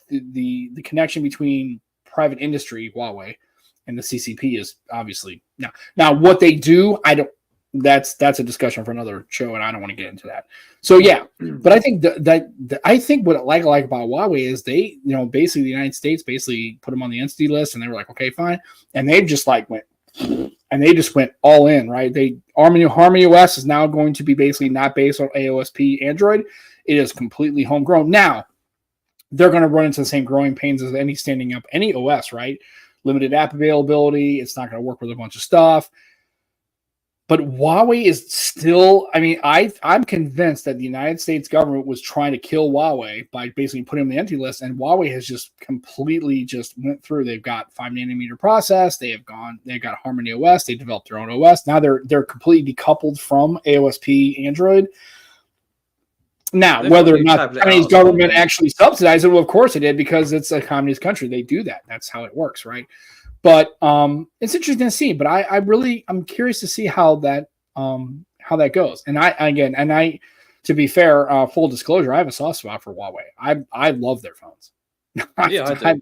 the connection between private industry, Huawei, and the CCP is obviously now what they do. I don't. That's a discussion for another show, and I don't want to get into that. So yeah, but I think I think what I like about Huawei is they, basically the United States basically put them on the entity list, and they were like, okay, fine, and they just like went. And they just went all in, right? Harmony OS is now going to be basically not based on AOSP Android. It is completely homegrown. Now, they're going to run into the same growing pains as any OS, right? Limited app availability. It's not going to work with a bunch of stuff. But Huawei is still, I mean, I'm convinced that the United States government was trying to kill Huawei by basically putting them on the entity list, and Huawei has just completely just went through. They've got 5 nanometer process, they've got Harmony OS, they developed their own OS. Now they're completely decoupled from AOSP Android. Now, they've got a whether or new not the tablet Chinese out as well, government mate. actually subsidized it, well, of course it did, because it's a communist country. They do that. That's how it works, right? But it's interesting to see. But I'm curious to see how that goes. And to be fair, full disclosure, I have a soft spot for Huawei. I love their phones. Yeah, I do.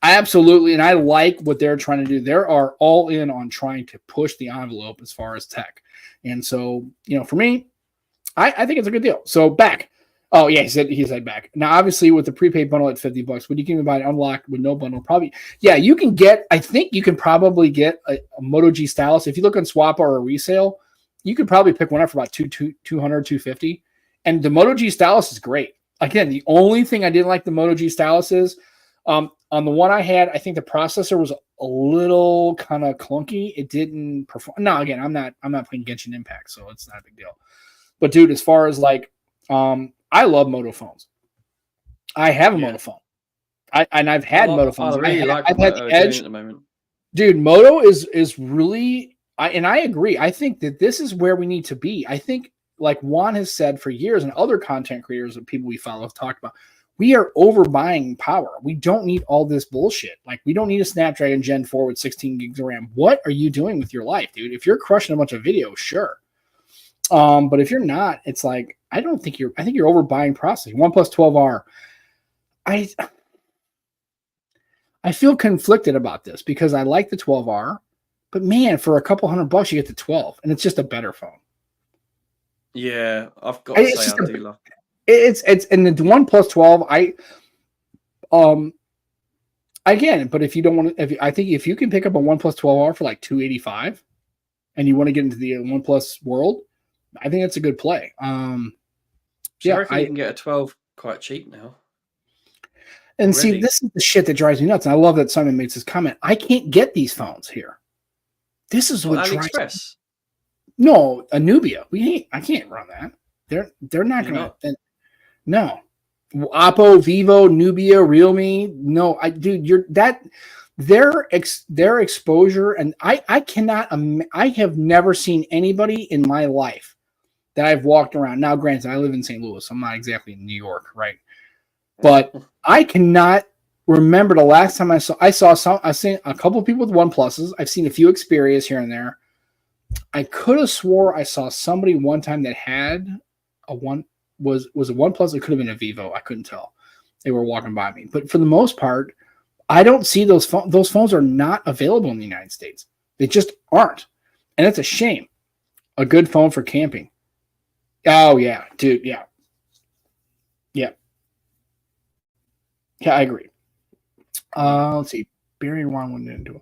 I absolutely, and I like what they're trying to do. They are all in on trying to push the envelope as far as tech. And so, for me, I think it's a good deal. So back. Oh yeah, he said back. Now obviously with the prepaid bundle at $50, would you give me buy it unlocked with no bundle? Probably. Yeah, you can get. I think you can probably get a Moto G stylus. If you look on Swap or a resale, you could probably pick one up for about 200, 250. And the Moto G stylus is great. Again, the only thing I didn't like the Moto G stylus is on the one I had, I think the processor was a little kind of clunky. It didn't perform. No, again, I'm not playing Genshin Impact, so it's not a big deal. But dude, as far as like, I love Moto phones. I have a Moto phone. I've had Moto phones. I really like I've what had Moto the are doing Edge. at the moment. Dude, Moto is really, and I agree. I think that this is where we need to be. I think, like Juan has said for years, and other content creators and people we follow have talked about, we are overbuying power. We don't need all this bullshit. Like, we don't need a Snapdragon Gen 4 with 16 gigs of RAM. What are you doing with your life, dude? If you're crushing a bunch of videos, sure. But if you're not, it's like, I think you're overbuying processing. OnePlus 12R. I feel conflicted about this because I like the 12R, but man, for a couple $100 you get the 12, and it's just a better phone. Yeah, I've got to say I do love it. It's and the OnePlus 12. Again, but if you don't want to, I think if you can pick up a OnePlus 12R for like $285, and you want to get into the OnePlus world, I think that's a good play. I reckon you can get a 12 quite cheap now. And see, this is the shit that drives me nuts. And I love that Simon makes this comment. I can't get these phones here. This is what drives AliExpress. No, a Nubia. I can't run that. They're not going to. No. Oppo, Vivo, Nubia, Realme. No, their exposure, and I cannot. I have never seen anybody in my life that I've walked around. Now, granted, I live in St. Louis. I'm not exactly in New York, right? But I cannot remember the last time I've seen a couple of people with OnePluses. I've seen a few Xperias here and there. I could have swore I saw somebody one time that had a one was a OnePlus. It could have been a Vivo. I couldn't tell. They were walking by me, but for the most part, I don't see those phones. Those phones are not available in the United States. They just aren't, and it's a shame. A good phone for camping. Oh yeah, dude. Yeah, yeah, yeah. I agree. Let's see. Barry Ron went into it.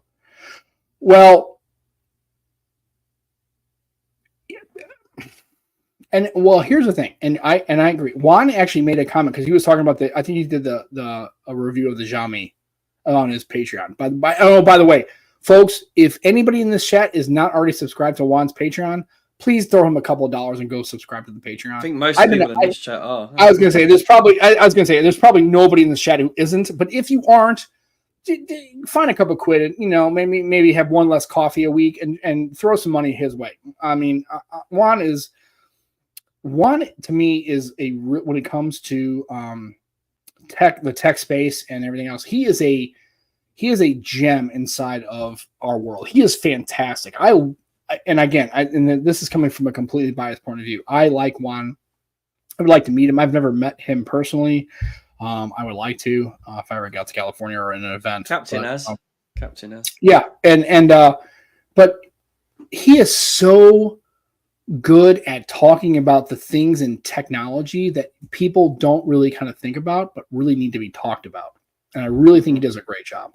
Well, and here's the thing, and I agree. Juan actually made a comment because he was talking about I think he did a review of the Xiaomi on his Patreon. By the way, folks, if anybody in this chat is not already subscribed to Juan's Patreon, please throw him a couple of dollars and go subscribe to the Patreon. I think most people in this chat are. I was gonna say there's probably nobody in this chat who isn't. But if you aren't, find a couple of quid and maybe have one less coffee a week and throw some money his way. I mean, Juan to me is when it comes to the tech space and everything else, he is a gem inside of our world. He is fantastic. And this is coming from a completely biased point of view. I like Juan. I would like to meet him. I've never met him personally. I would like to if I ever got to California or in an event. Captain has. Yeah, but he is so good at talking about the things in technology that people don't really kind of think about, but really need to be talked about. And I really think he does a great job.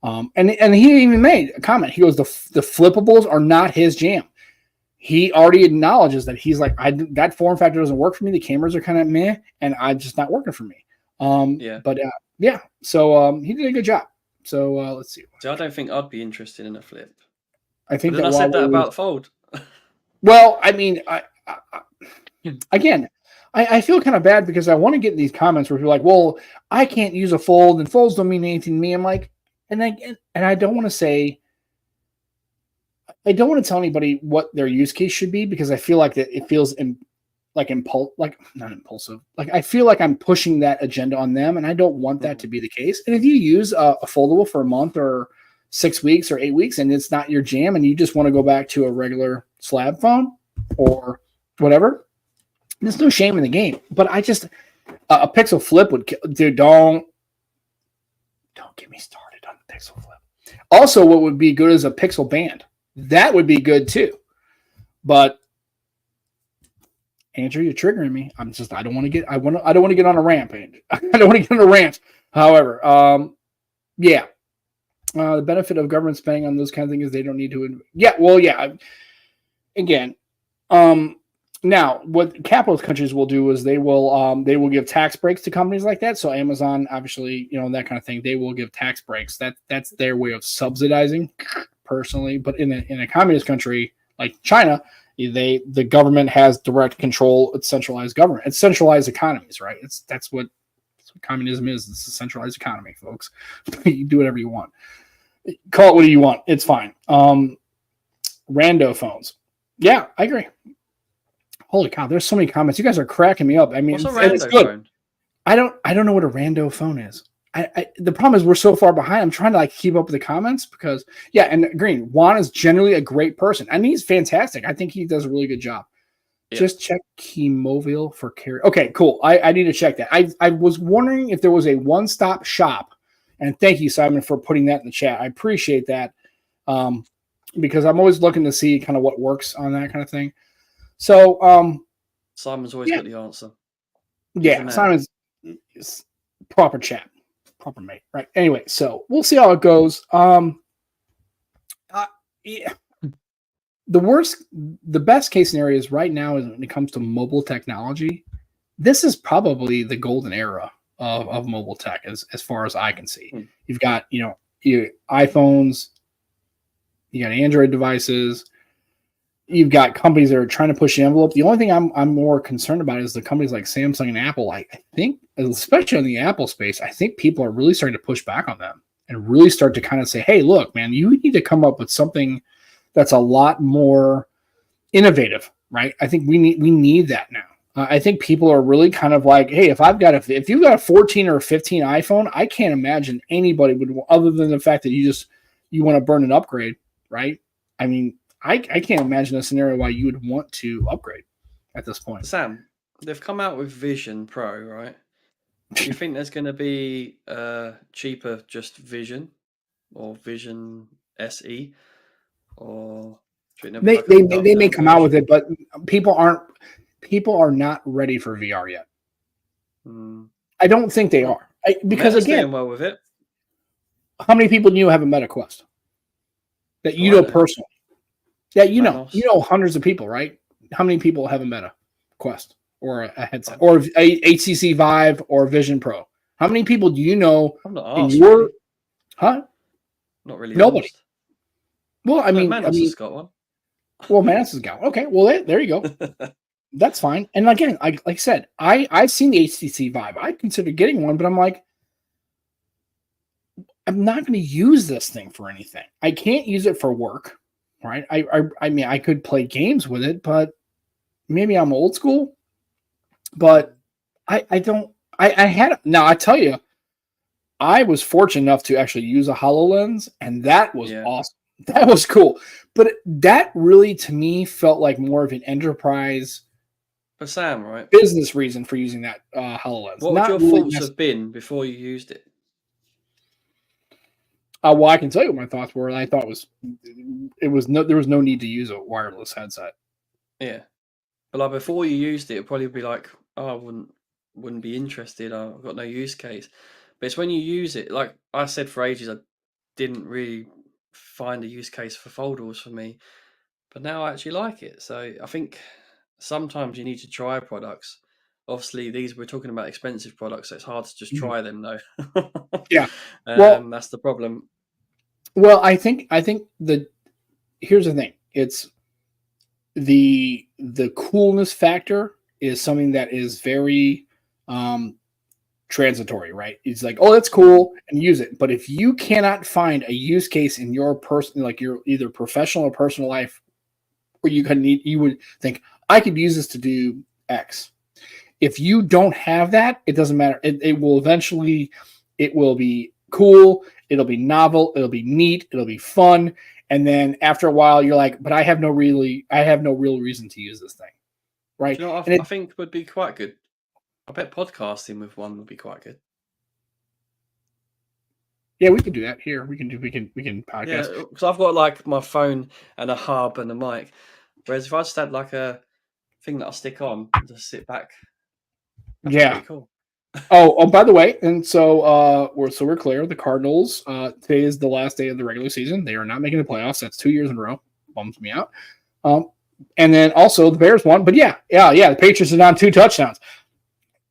And he even made a comment. He goes, the flippables are not his jam. He already acknowledges that he's like, that form factor doesn't work for me. The cameras are kind of meh, and I'm just not working for me. But yeah. So he did a good job. So let's see. So I don't think I'd be interested in a flip. I think I said that about Fold. Well, I mean, I feel kind of bad because I want to get in these comments where people are like, well, I can't use a Fold and Folds don't mean anything to me. I'm like, and I don't want to say, I don't want to tell anybody what their use case should be because I feel like that it feels not impulsive. Like I feel like I'm pushing that agenda on them, and I don't want that to be the case. And if you use a foldable for a month or 6 weeks or 8 weeks, and it's not your jam, and you just want to go back to a regular slab phone or whatever, there's no shame in the game. But I just a Pixel Flip would dude. Don't get me started on the Pixel Flip. Also, what would be good is a Pixel Band. That would be good too. But Andrew, you're triggering me. I don't want to get on a rant, Andrew. I don't want to get on a rant. However, yeah. The benefit of government spending on those kind of things is they don't need to. Again, now what capitalist countries will do is they will give tax breaks to companies like that. So Amazon, obviously, that kind of thing, they will give tax breaks. That's their way of subsidizing, personally. But in a communist country like China, the government has direct control. It's centralized government. It's centralized economies, right? That's what communism is. It's a centralized economy, folks. You do whatever you want. Call it what you want. It's fine. Rando phones. Yeah, I agree. Holy cow, there's so many comments. You guys are cracking me up. I mean, what's a rando phone? I don't know what a rando phone is. The problem is we're so far behind. I'm trying to keep up with the comments because and Green Juan is generally a great person. I mean, he's fantastic. I think he does a really good job. Yeah. Just check Keymoville for carry. Okay, cool. I need to check that. I was wondering if there was a one-stop shop, and thank you, Simon, for putting that in the chat. I appreciate that because I'm always looking to see kind of what works on that kind of thing. So Simon's always got the answer. Yeah, Simon's proper chat. Proper mate, right? Anyway, so we'll see how it goes. The best case scenario is right now is when it comes to mobile technology, this is probably the golden era of mobile tech as far as I can see. You've got, your iPhones, you got Android devices, you've got companies that are trying to push the envelope. The only thing I'm more concerned about is the companies like Samsung and Apple. I think, especially in the Apple space, I think people are really starting to push back on them and really start to kind of say, hey, look, man, you need to come up with something that's a lot more innovative, right? I think we need that now. I think people are really kind of like, hey, if you've got a 14 or a 15 iPhone, I can't imagine anybody would, other than the fact that you want to burn an upgrade, right? I mean, I can't imagine a scenario why you would want to upgrade at this point. Sam, they've come out with Vision Pro, right? Do you think there's going to be cheaper just Vision or Vision SE, or do you think there'll be like a They dumbed may down come out with version? it, but people are not ready for VR yet. Hmm. I don't think they Well, are. Because Meta's again, doing well with it. how many people do you have a Meta Quest that Oh, you I know know. personally? That you Manos. know hundreds of people, right? How many people have a Meta Quest or a headset or a HTC Vive or Vision Pro? How many people do you know I'm not in asked your really. Not really nobody? asked. Well, No, Manos has got one. Manis has got okay. Well, there you go. That's fine. And again, like I said, I've seen the HTC Vive. I considered getting one, but I'm like, I'm not going to use this thing for anything. I can't use it for work, right? I mean, I could play games with it, but maybe I'm old school. But I don't. I had now. I tell you, I was fortunate enough to actually use a HoloLens, and that was Yeah. awesome. That was cool. But that really, to me, felt like more of an enterprise But Sam, right? business reason for using that HoloLens. What would Not your really thoughts have been before you used it? well, I can tell you what my thoughts were. I thought there was no need to use a wireless headset. Yeah. But like before you used it, it'd probably be like, oh, I wouldn't be interested. I've got no use case. But it's when you use it, like I said for ages, I didn't really find a use case for foldables for me. But now I actually like it. So I think sometimes you need to try products. Obviously, these we're talking about expensive products, so it's hard to just Mhm. try them though. Yeah. Well, That's the problem. I think the here's the thing. It's the coolness factor is something that is very um transitory, right? It's like, oh, that's Mm. cool, and use it. But if you cannot find a use case in your person, like your either professional or personal life, where you would think I could use this to do X. If you don't have that, it doesn't matter. It will eventually, it will be cool. It'll be novel. It'll be neat. It'll be fun. And then after a while, you're like, but I have no real reason to use this thing, right? Do you know what And I think would be quite good? I bet podcasting with one would be quite good. yeah, we can do that here. We can Yeah, podcast. because I've got like my phone and a hub and a mic. Whereas if I just had like a thing that I stick on and just sit back, that'd be Yeah. pretty cool. Oh, by the way, and so we're clear. The Cardinals today is the last day of the regular season. They are not making the playoffs. That's 2 years in a row. Bums me out. And then also the Bears won, but yeah. The Patriots are down 2 touchdowns.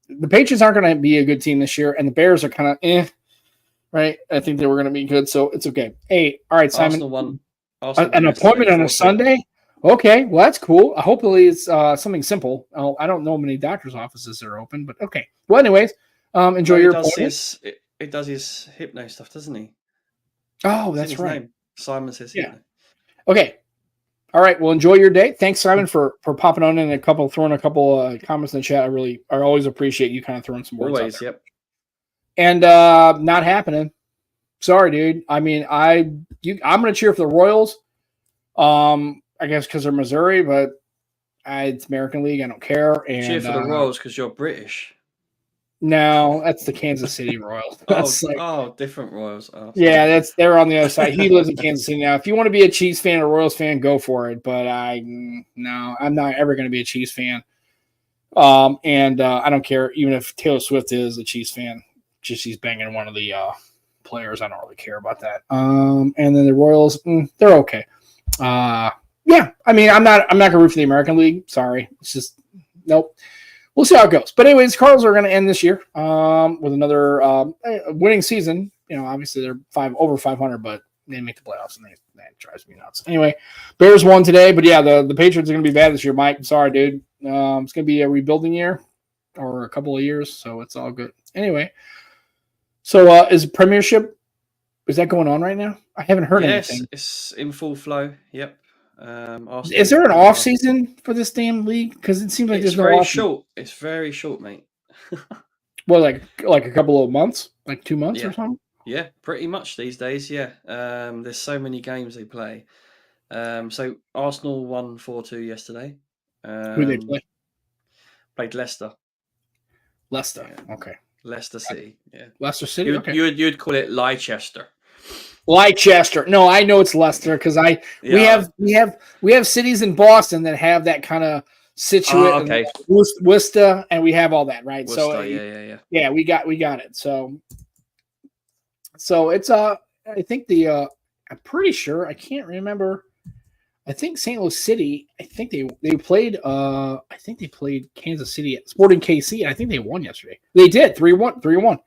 The Patriots aren't going to be a good team this year, and the Bears are kind of right. I think they were going to be good, so it's okay. Hey, all right, Simon. Arsenal won. Arsenal An won yesterday, appointment on a 4-2. Sunday. Okay, well that's cool. Hopefully it's something simple. Oh, I don't know many doctors' offices that are open, but okay. Well, anyways, enjoy No, he your does appointment. it does his hypno stuff, doesn't he? Oh, It's in that's his right. name. Simon says Yeah. hypno. Okay. All right. Well, enjoy your day. Thanks, Simon, for popping on in throwing a couple comments in the chat. I always appreciate you kind of throwing some words out Always, there. yep. And not happening. Sorry, dude. I mean, I'm gonna cheer for the Royals. I guess because they're Missouri, but it's American League. I don't care. Cheer And for the Royals because you're British. no, that's the Kansas City Royals. That's like, Different Royals. Oh, yeah, sorry. they're on the other side. He lives in Kansas City now. If you want to be a Chiefs fan or Royals fan, go for it. But no, I'm not ever going to be a Chiefs fan. And I don't care even if Taylor Swift is a Chiefs fan. Just she's banging one of the players. I don't really care about that. And then the Royals, they're okay. Yeah, I mean, I'm not gonna root for the American League. Sorry, it's just nope. We'll see how it goes. But anyways, Cardinals are going to end this year with another winning season. You know, obviously they're over 500, but they make the playoffs, and that drives me nuts. Anyway, Bears won today, but yeah, the Patriots are going to be bad this year, Mike. Sorry, dude. It's going to be a rebuilding year or a couple of years, so it's all good. Anyway, so is Premiership, is that going on right now? I haven't heard anything. It's in full flow. Yep. Is there an off season for this damn league? Because it seems like there's no very off short. It's very short, mate. Well, like a couple of months, like 2 months or something. Yeah, pretty much these days. Yeah. There's so many games they play. So Arsenal won 4-2 yesterday. Who they play? Played Leicester. Leicester. Yeah. Okay. Leicester City. Yeah. Leicester City. Okay. You'd call it Leicester. Leicester. No, I know it's Leicester because we have cities in Boston that have that kind of situate okay. Worcester, and we have all that, right? Worcester, so yeah. We got it. So it's I think I'm pretty sure, I can't remember. I think St. Louis City, I think they played Kansas City at Sporting KC. I think they won yesterday. They did 3-1.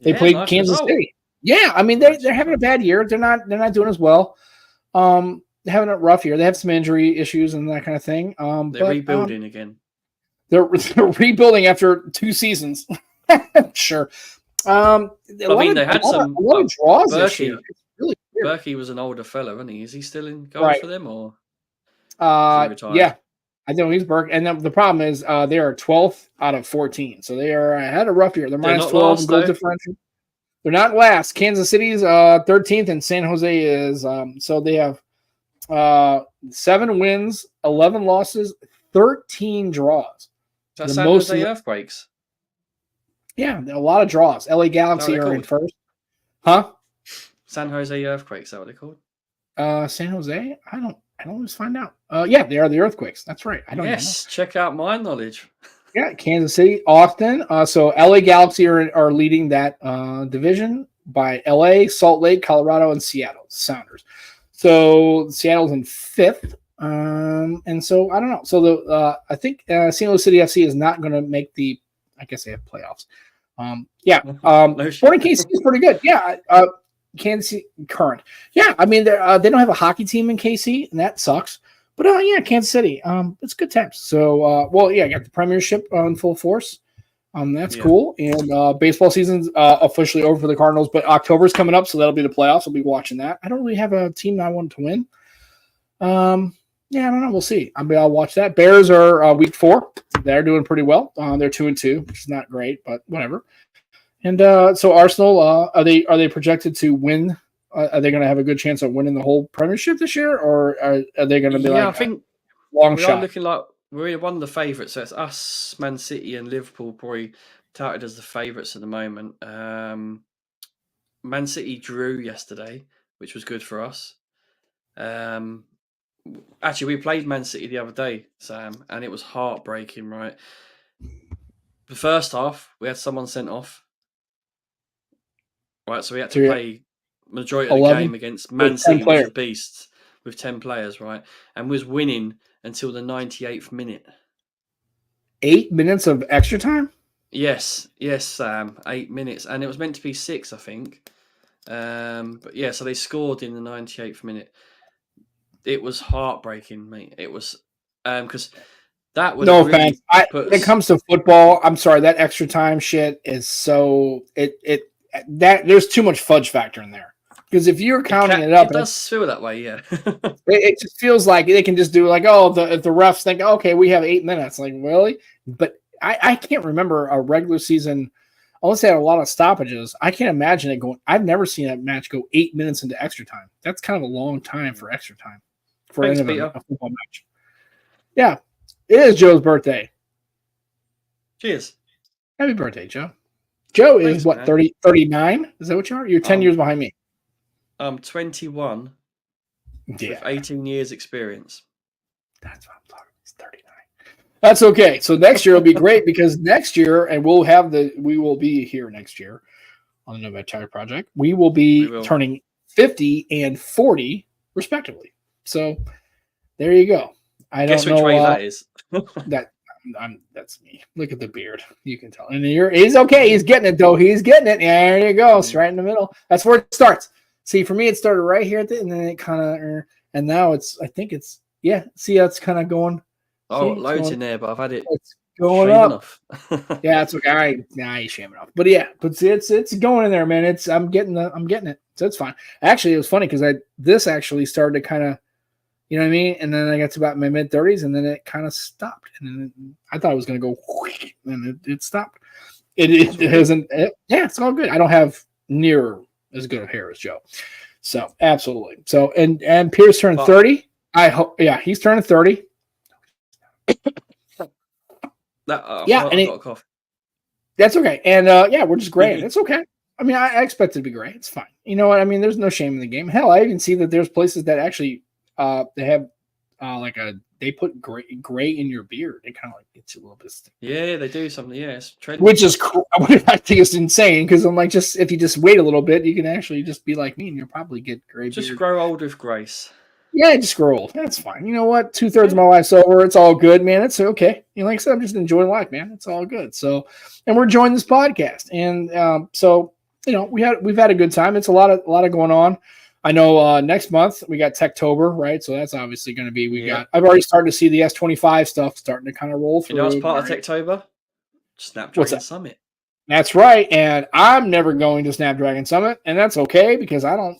They played nice Kansas result. City. Yeah, I mean they're having a bad year. They're not doing as well. They're having a rough year. They have some injury issues and that kind of thing. They're rebuilding again. They're rebuilding after 2 seasons. Sure. They had some a lot of draws this year. It's really weird. Berkey was an older fellow, isn't he? Is he still in goals for them, or? Yeah, I know he's Burke. And the problem is they are 12th out of 14, so they had a rough year. They're minus 12 in goal differential. They're not last. Kansas City's 13th, and San Jose is. So they have 7 wins, 11 losses, 13 draws. That's San Jose Earthquakes. Yeah, a lot of draws. LA Galaxy are in first. Huh? San Jose Earthquakes, is that what they're called? San Jose? I don't always find out. Yeah, they are the Earthquakes. That's right. I don't know. Check out my knowledge. Yeah, Kansas City, Austin. So LA Galaxy are leading that division by LA, Salt Lake, Colorado, and Seattle Sounders. So Seattle's in 5th. And so I don't know. So I think St. Louis City FC is not going to make the. I guess they have playoffs. Sporting KC is pretty good. Yeah, Kansas City current. Yeah, I mean they don't have a hockey team in KC, and that sucks. But yeah, Kansas City, it's good times. So I got the Premiership in full force. That's cool. And baseball season's officially over for the Cardinals, but October's coming up, so that'll be the playoffs. I'll be watching that. I don't really have a team that I want to win. I don't know. We'll see. I'll watch that. Bears are week 4. They're doing pretty well. They're 2-2, which is not great, but whatever. And so Arsenal, are they projected to win? Are they going to have a good chance of winning the whole Premiership this year, or are they going to be I think long shot? Are looking like we're one of the favourites. So it's us, Man City, and Liverpool probably touted as the favourites at the moment. Man City drew yesterday, which was good for us. Actually, we played Man City the other day, Sam, and it was heartbreaking, right? The first half, we had someone sent off. Right, so we had to play majority of the game against Man City, which are beasts, with 10 players, right? And was winning until the 98th minute. 8 minutes of extra time? Yes, Sam. 8 minutes. And it was meant to be 6, I think. But yeah, so they scored in the 98th minute. It was heartbreaking, mate. It was because that was no offense. When it comes to football, I'm sorry, that extra time shit is so there's too much fudge factor in there. Because if you're counting it up, it does feel that way, yeah. it just feels like they can just do like, if the refs think, okay, we have 8 minutes, like really, but I can't remember a regular season. Unless they had a lot of stoppages, I can't imagine it going. I've never seen a match go 8 minutes into extra time. That's kind of a long time for extra time for a football match. Yeah, it is Joe's birthday. Cheers. Happy birthday, Joe. Joe is what, 30, 39? Is that what you are? You're 10 years behind me. I'm 21 with 18 years experience. That's what I'm talking about. It's 39. That's okay. So next year will be great because next year, and we will be here next year on the Nomad Tire Project. We will be turning 50 and 40 respectively. So there you go. Guess which way that is. That's me. Look at the beard. You can tell. And he's okay. He's getting it though. He's getting it. Yeah, there you go. It's right in the middle. That's where it starts. See, for me, it started right here at the, and then it kind of, and now it's. I think it's. Yeah. See, that's kind of going. Oh, loads in there, but I've had it. It's going up. Yeah, it's okay. You shame it off. But yeah, it's going in there, man. I'm getting it. So it's fine. Actually, it was funny because this actually started to kind of, you know what I mean? And then I got to about my mid-30s, and then it kind of stopped. And then I thought it was going to go, and it stopped. It hasn't. It's all good. I don't have near as good of hair as Joe. So absolutely. So and Pierce turned 30. I hope. Yeah, he's turning 30. Yeah, I and got a cough. that's okay. And yeah, we're just graying. It's okay. I mean, I expect it to be gray. It's fine. You know what I mean? There's no shame in the game. Hell, I even see that there's places that actually they have like they put gray in your beard. It kind of like gets you a little bit sticky. Yeah, they do something. Yeah, it's trendy. Which is I think it's insane because I'm like, just if you just wait a little bit, you can actually just be like me and you'll probably get gray Just beard. grow old with grace. Yeah, just grow old. That's fine. You know what? 2/3 of my life's over. It's all good, man. It's okay. You know, like I said, I'm just enjoying life, man. It's all good. So, and we're enjoying this podcast, and so you know, we've had a good time. It's a lot of going on. I know next month we got Techtober, right? So that's obviously going to be. I've already started to see the S25 stuff starting to kind of roll through. You know, it's part of Techtober. Snapdragon Summit. That's right, and I'm never going to Snapdragon Summit, and that's okay because I don't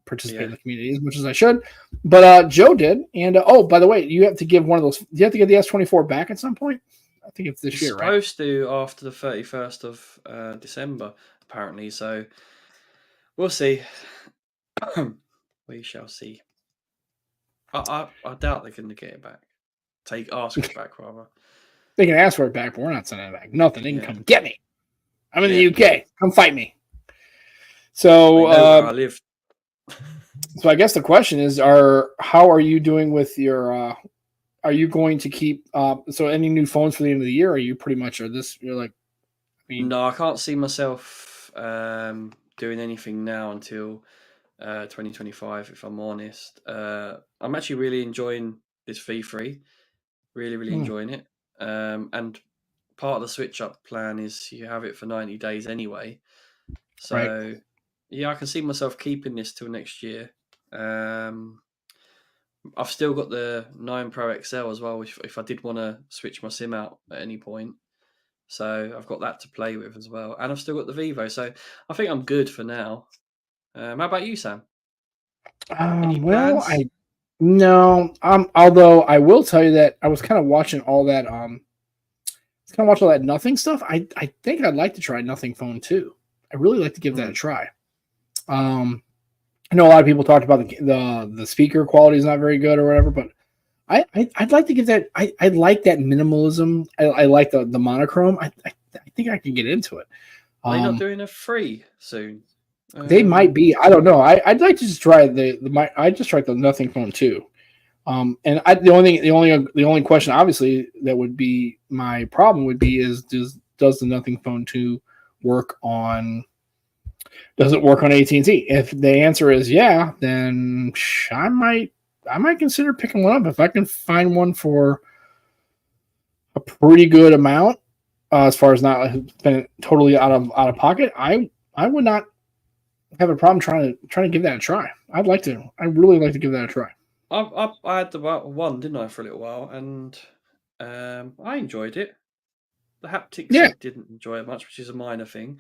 participate in the community as much as I should. But Joe did. And oh, by the way, you have to give one of those. You have to get the S24 back at some point. I think it's this year, right? Supposed to after the 31st of December, apparently. So we'll see. We shall see. I doubt they're going to get it back. Ask it back, rather. They can ask for it back, but we're not sending it back. Nothing. They can come get me. I'm in the UK. Come fight me. So I live. So I guess the question is, how are you doing with your? Are you going to keep? So any new phones for the end of the year? Are you pretty much you're like? No, I can't see myself doing anything now until 2025. If I'm honest, I'm actually really enjoying this V3. Really enjoying it. And part of the switch up plan is you have it for 90 days anyway. So yeah, I can see myself keeping this till next year. I've still got the 9 Pro XL as well, if I did want to switch my SIM out at any point. So I've got that to play with as well. And I've still got the Vivo. So I think I'm good for now. How about you, Sam? Any plans? No. Although I will tell you that I was kind of watching all that Nothing stuff. I think I'd like to try Nothing Phone too. I really like to give that a try. I know a lot of people talked about the speaker quality is not very good or whatever, but I'd like to give that. I like that minimalism. I like the monochrome. I think I can get into it. Are they not doing a free soon? They might be. I don't know. I'd like to just try I just tried the Nothing Phone too. And the only question obviously that would be my problem would be is does the Nothing Phone 2 work on? Does it work on AT&T? If the answer is yeah, then I might consider picking one up if I can find one for a pretty good amount. As far as not spending totally out of pocket, I would not have a problem trying to give that a try. I'd really like to give that a try. I had the one, didn't I, for a little while, and I enjoyed it. The haptics I didn't enjoy it much, which is a minor thing.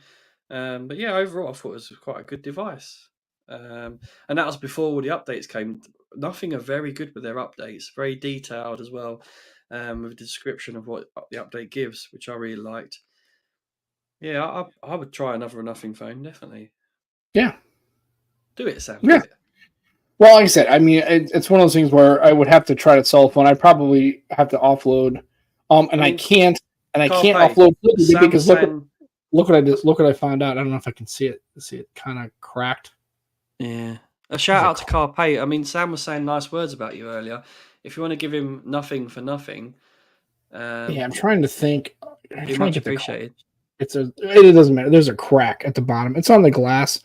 But yeah, overall, I thought it was quite a good device. And that was before all the updates came. Nothing are very good with their updates, very detailed as well, with a description of what the update gives, which I really liked. Yeah, I would try another Nothing Phone, definitely. Yeah. Do it, Sam. Yeah. Do it. Well, like I said, I mean, it's one of those things where I would have to try to cell phone. I'd probably have to offload, I can't offload because look what I found out. I don't know if I can see it. See it kind of cracked. Yeah. A shout out to Carpay. I mean, Sam was saying nice words about you earlier. If you want to give him nothing for nothing, I'm trying to think. Be much appreciated. It doesn't matter. There's a crack at the bottom. It's on the glass.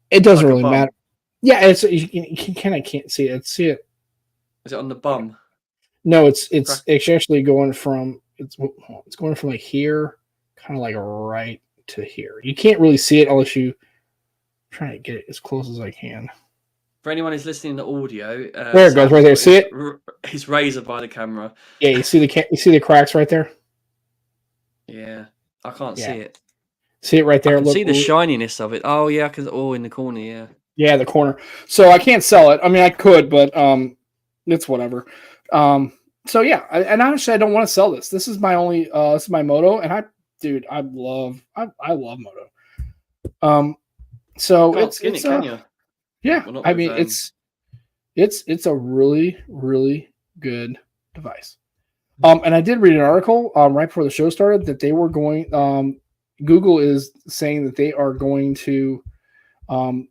It doesn't really matter. Yeah, you can't see it. See it. Is it on the bum? No, it's actually going from like here, kind of like right to here. You can't really see it unless you try to get it as close as I can. For anyone who's listening to audio, there it goes, right there. See it? His razor by the camera. Yeah, you see the cracks right there. Yeah, I can't see it. See it right there. I can see the shininess of it. Oh yeah, because in the corner. Yeah. Yeah, the corner. So I can't sell it. I mean, I could, but it's whatever. So yeah, and honestly, I don't want to sell this. This is my only. This is my Moto, and I love Moto. So it's can you? Yeah, I mean, It's a really really good device. And I did read an article right before the show started that they were going. Google is saying that they are going to um,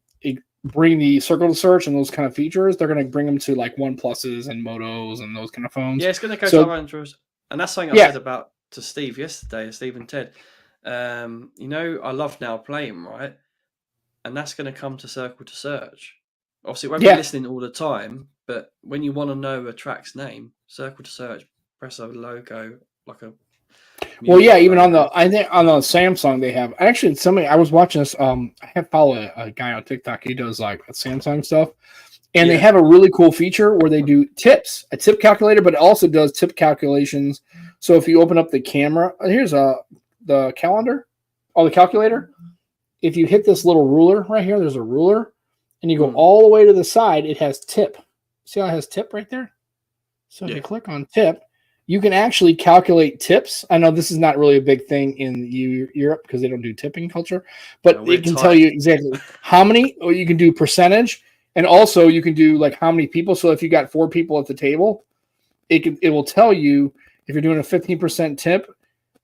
bring the circle to search and those kind of features. They're going to bring them to like One Pluses and Motos and those kind of phones. Yeah, it's going to go to So our Androids, and that's something I yeah, said about to Steve yesterday, Steve and Ted. You know, I love now playing, right? And that's going to come to circle to search. Obviously, it won't be yeah. listening all the time, but when you want to know a track's name, circle to search, press a logo like a Well, yeah. music Even on logo. the I think on the Samsung they have actually somebody I was watching this. I have follow a guy on TikTok. He does like Samsung stuff. And they Yeah. have a really cool feature where they do tips, a tip calculator, but it also does tip calculations. So if you open up the camera, here's the calendar, the calculator. If you hit this little ruler right here, there's a ruler, and you go all the way to the side, it has tip. See how it has tip right there? So if you click on tip, you can actually calculate tips. I know this is not really a big thing in Europe because they don't do tipping culture, but it can tell you exactly how many, or you can do percentage. And also you can do like how many people. So if you got 4 people at the table, it will tell you if you're doing a 15% tip,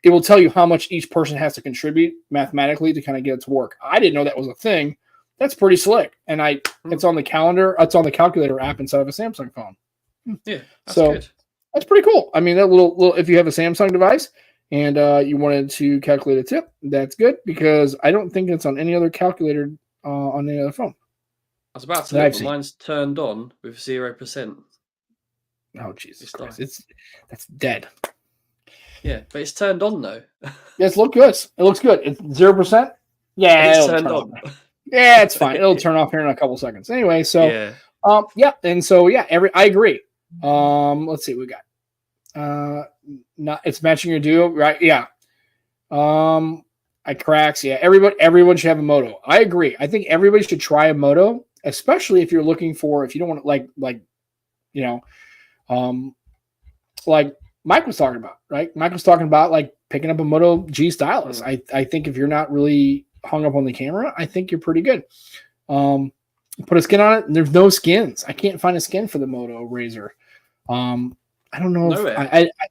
it will tell you how much each person has to contribute mathematically to kind of get it to work. I didn't know that was a thing. That's pretty slick. And it's on the calendar, it's on the calculator app inside of a Samsung phone. Yeah, that's so good. That's pretty cool. I mean, that little if you have a Samsung device and you wanted to calculate a tip, that's good because I don't think it's on any other calculator on any other phone. I was about to look, but mine's turned on with 0%. Oh Jesus Christ! That's dead. Yeah, but it's turned on though. Yes, it looks good. It looks good. It's 0%. Yeah, it's turned on. Yeah, it's fine. It'll turn off here in a couple seconds. Anyway, so yeah, and so yeah, I agree. Let's see what we got. Not it's matching your duo, right? Yeah. I cracks. Yeah, everyone should have a moto. I agree. I think everybody should try a moto, especially if you're looking for if you don't want to you know, like Mike was talking about, right? Mike was talking about like picking up a Moto G stylus. I think if you're not really hung up on the camera, I think you're pretty good. Put a skin on it. And there's no skins. I can't find a skin for the Moto Razor. I don't know.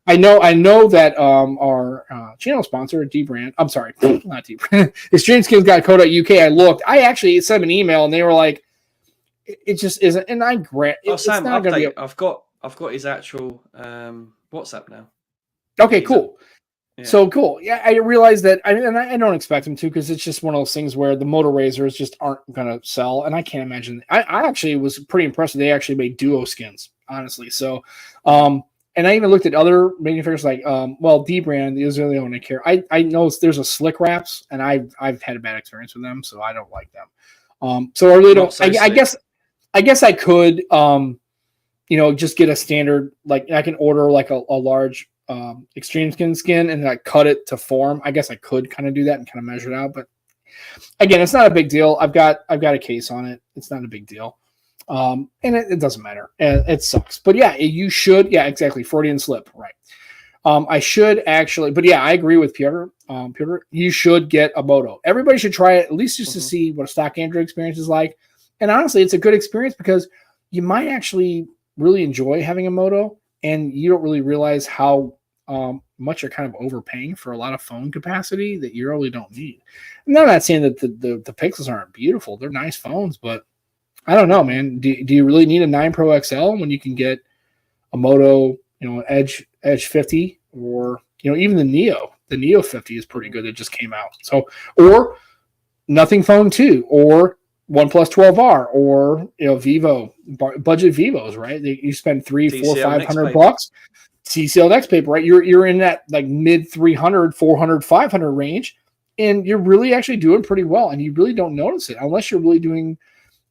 I know that our channel sponsor, D-Brand. I'm sorry, not D-Brand. Streamskins.co.uk. I looked. I actually sent an email, and they were like, "It just isn't." And I grant. Sam, not update. I've got his actual WhatsApp now. Okay, cool. Yeah. So cool. Yeah, I realized that, I don't expect them to because it's just one of those things where the Moto Razors just aren't going to sell, and I can't imagine. I actually was pretty impressed that they actually made duo skins, honestly. So, and I even looked at other manufacturers like, D-Brand is the only one I care. I know there's a Slick Wraps, and I've had a bad experience with them, so I don't like them. So I really don't. So I guess I could, just get a standard, like I can order like a large extreme skin and I cut it to form. I guess I could kind of do that and kind of measure it out, but again, it's not a big deal. I've got a case on it. It's not a big deal. And it doesn't matter. It sucks, but yeah, you should. Yeah, exactly. Freudian slip. Right. I should actually, but yeah, I agree with Peter. Peter, you should get a Moto. Everybody should try it at least just to see what a stock Android experience is like. And honestly, it's a good experience because you might actually really enjoy having a Moto, and you don't really realize how much you're kind of overpaying for a lot of phone capacity that you really don't need. And I'm not saying that the Pixels aren't beautiful; they're nice phones, but I don't know, man. Do you really need a 9 Pro XL when you can get a Moto, Edge 50, or even the Neo? The Neo 50 is pretty good. It just came out. So, or Nothing Phone 2, or OnePlus 12R, or Vivo budget Vivos, right? You spend $300-$500 TCL Next paper, right? You're in that like mid 300, 400, 500 range, and you're really actually doing pretty well, and you really don't notice it unless you're really doing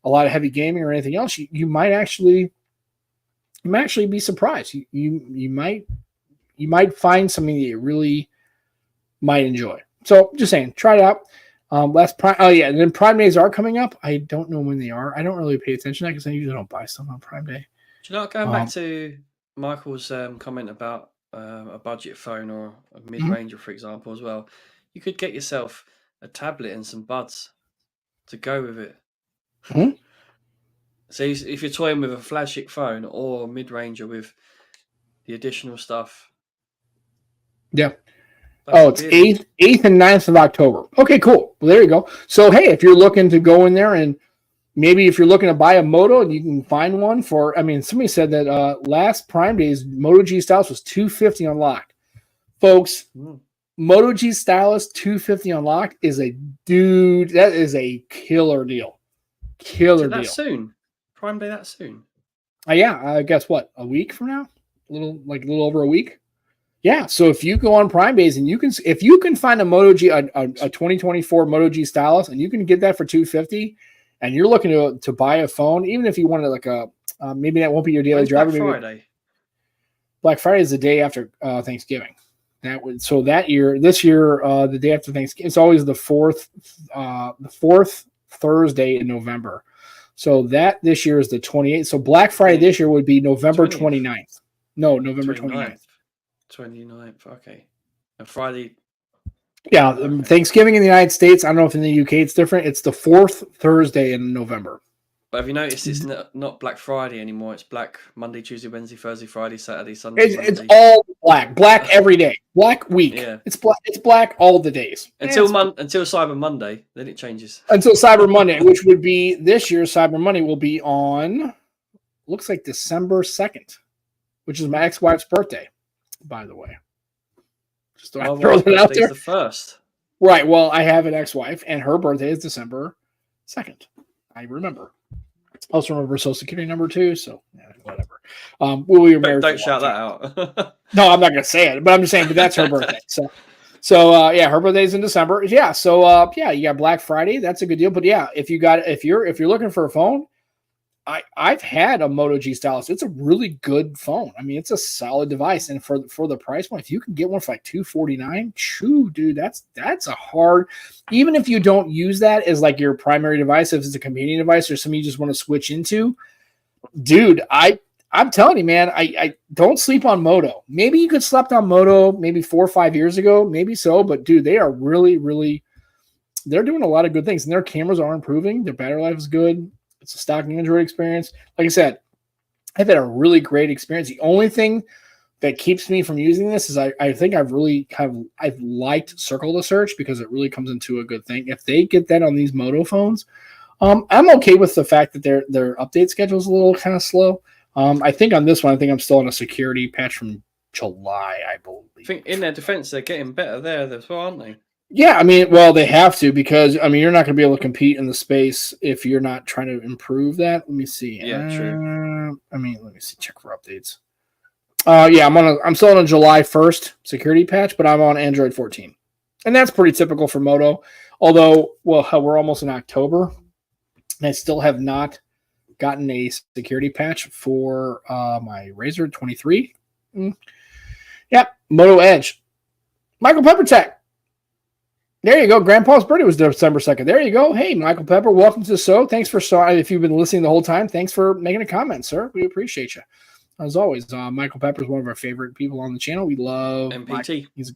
a lot of heavy gaming or anything else. You might actually be surprised. You might find something that you really might enjoy. So just saying, try it out. Last Prime. Oh yeah, and then Prime days are coming up. I don't know when they are. I don't really pay attention to that because I usually don't buy stuff on Prime Day. Do you know, going back to Michael's comment about a budget phone or a mid-ranger, for example, as well, you could get yourself a tablet and some buds to go with it. So if you're toying with a flagship phone or mid-ranger with the additional stuff, Yeah. that's Oh, it's appealing. 8th and 9th of October. Okay, cool. Well, there you go. So, hey, if you're looking to go in there and maybe if you're looking to buy a Moto and you can find one for, I mean, somebody said that last Prime Days, Moto G Stylus was 250 unlocked. Folks, Mm. Moto G Stylus 250 unlocked is a dude, that is a killer deal. Is Killer it that deal. soon? Prime Day that soon? Yeah, I guess what, a week from now? A little over a week. Yeah, so if you go on Prime Days and if you can find a Moto G, a 2024 Moto G Stylus, and you can get that for 250, and you're looking to buy a phone, even if you wanted like a maybe that won't be your daily When's driver. Black Maybe Friday? Black Friday is the day after Thanksgiving. This year, the day after Thanksgiving, it's always the fourth Thursday in November. So that this year is the 28th. So Black Friday this year would be November 20th. 29th. No, November 29th. 29th. Okay. And Friday. Yeah, Okay. Thanksgiving in the United States. I don't know if in the UK it's different. It's the fourth Thursday in November. But have you noticed it's not Black Friday anymore? It's Black Monday, Tuesday, Wednesday, Thursday, Friday, Saturday, Sunday, Monday. It's all black every day. Black week. Yeah. It's black all the days. Until Cyber Monday, then it changes. Until Cyber Monday, which would be this year. Cyber Monday will be on, looks like December 2nd, which is my ex-wife's birthday, by the way. Just throw that out there. The first. Right. Well, I have an ex-wife, and her birthday is December 2nd. I remember. I also remember her social security number too. So whatever. We were married. Don't shout that out. No, I'm not going to say it, but I'm just saying. But that's her birthday. So yeah, her birthday's in December. Yeah. So yeah, you got Black Friday. That's a good deal. But yeah, if you're looking for a phone, I've had a Moto G Stylus. It's a really good phone. I mean, it's a solid device, and for the price point, if you can get one for like $249, shoo, dude, that's a hard. Even if you don't use that as like your primary device, if it's a companion device or something you just want to switch into, dude, I'm telling you, man, I don't sleep on Moto. Maybe you could slept on Moto maybe 4 or 5 years ago, maybe so, but dude, they are really, really. They're doing a lot of good things, and their cameras are improving. Their battery life is good. It's a stock Android experience. Like I said, I've had a really great experience. The only thing that keeps me from using this is I think I've liked Circle to Search because it really comes into a good thing. If they get that on these Moto phones, I'm okay with the fact that their update schedule is a little kind of slow. I think on this one, I'm still on a security patch from July, I believe. I think in their defense, they're getting better there as well, aren't they? Yeah, I mean, well, they have to because I mean, you're not going to be able to compete in the space if you're not trying to improve that. Let me see. Yeah, true. I mean, let me see. Check for updates. Yeah, I'm still on a July 1st security patch, but I'm on Android 14, and that's pretty typical for Moto. Although, well, we're almost in October, and I still have not gotten a security patch for my Razr 23. Yeah, Moto Edge. Michael Pepper Tech. There you go. Grandpa's birthday was December 2nd. There you go. Hey, Michael Pepper, welcome to the show. Thanks for if you've been listening the whole time, thanks for making a comment, sir. We appreciate you. As always, Michael Pepper is one of our favorite people on the channel. We love MPT. Mike. He's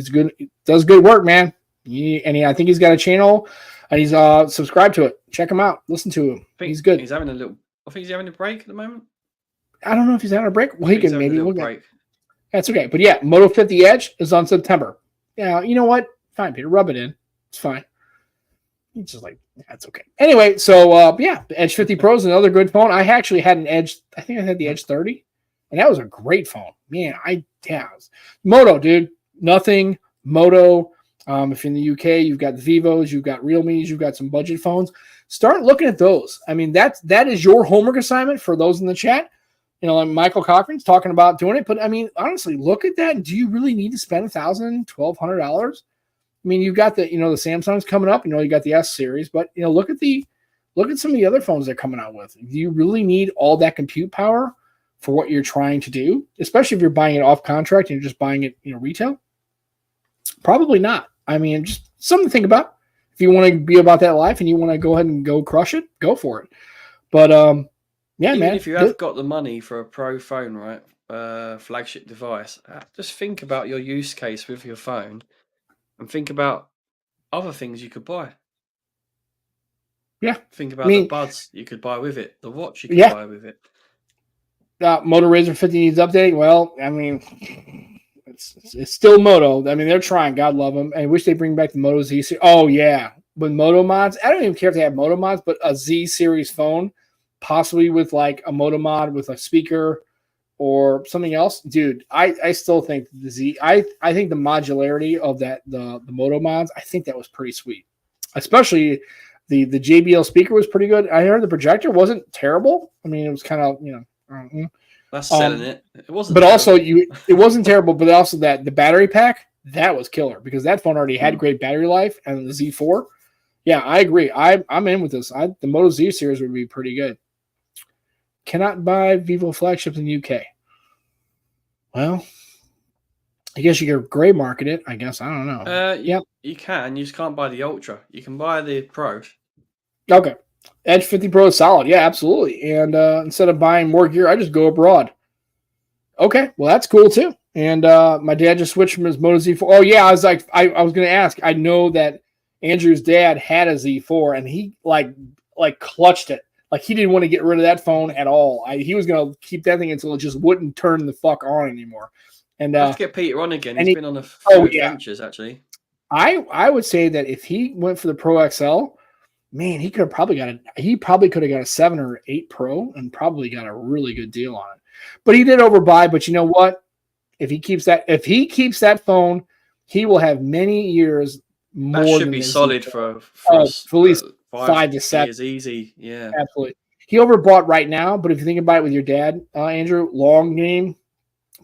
good. He does good work, man. I think he's got a channel and he's subscribed to it. Check him out. Listen to him. He's good. I think he's having a break at the moment. I don't know if he's having a break. Well, he can maybe look break. That's okay. But yeah, Moto 50 Edge is on September. Yeah, you know what? Fine, Peter, rub it in. It's fine. He's just like, that's okay. Anyway, so yeah, the Edge 50 Pro is another good phone. I actually had an Edge. I think I had the Edge 30, and that was a great phone. Man, Moto, dude. Nothing. Moto. If you're in the UK, you've got the Vivos, you've got Realmes, you've got some budget phones. Start looking at those. I mean, that is your homework assignment for those in the chat. You know, like Michael Cochran's talking about doing it, but I mean, honestly, look at that. Do you really need to spend $1,000, $1,200? I mean, you've got the Samsung's coming up, you got the S series, but look at some of the other phones they're coming out with. Do you really need all that compute power for what you're trying to do? Especially if you're buying it off contract and you're just buying it, retail? Probably not. I mean, just something to think about. If you want to be about that life and you want to go ahead and go crush it, go for it. But yeah, even man. If you have got the money for a pro phone, right, flagship device, just think about your use case with your phone. And think about other things you could buy. Yeah. Think I about the mean, buds you could buy with it, the watch you could yeah. buy with it. Moto Razor 50 needs updating. Well, I mean, it's still Moto. I mean, they're trying. God love them. I wish they bring back the Moto Z series. Oh yeah, with Moto mods. I don't even care if they have Moto mods, but a Z series phone, possibly with like a Moto mod with a speaker or something else, dude. I still think the Z. I think the modularity of the Moto mods. I think that was pretty sweet, especially the JBL speaker was pretty good. I heard the projector wasn't terrible. I mean, it was kind of That's selling um, it. It wasn't but also terrible. it wasn't terrible, but also that the battery pack that was killer because that phone already had Mm. great battery life and the Z4. Yeah, I agree. I'm in with this. The Moto Z series would be pretty good. Cannot buy Vivo flagships in the UK. Well, I guess you could gray market it. I guess I don't know. You Yep. you can. You just can't buy the Ultra. You can buy the Pro. Okay. Edge 50 Pro is solid. Yeah, absolutely. And instead of buying more gear, I just go abroad. Okay, well that's cool too. And my dad just switched from his Moto Z4. Oh yeah, I was like, I was going to ask. I know that Andrew's dad had a Z4, and he like clutched it. Like he didn't want to get rid of that phone at all. He was going to keep that thing until it just wouldn't turn the fuck on anymore. And I have to get Peter on again. He's he, been on a oh few yeah, adventures actually. I would say that if he went for the Pro XL, man, he probably could have got a 7 or 8 Pro and probably got a really good deal on it. But he did overbuy. But you know what? If he keeps that phone, he will have many years That more should than be the solid Z4. for Oh, us for at least 5 5 to 7. years easy. Yeah. Absolutely. He overbought right now, but if you think about it with your dad, Andrew, long game,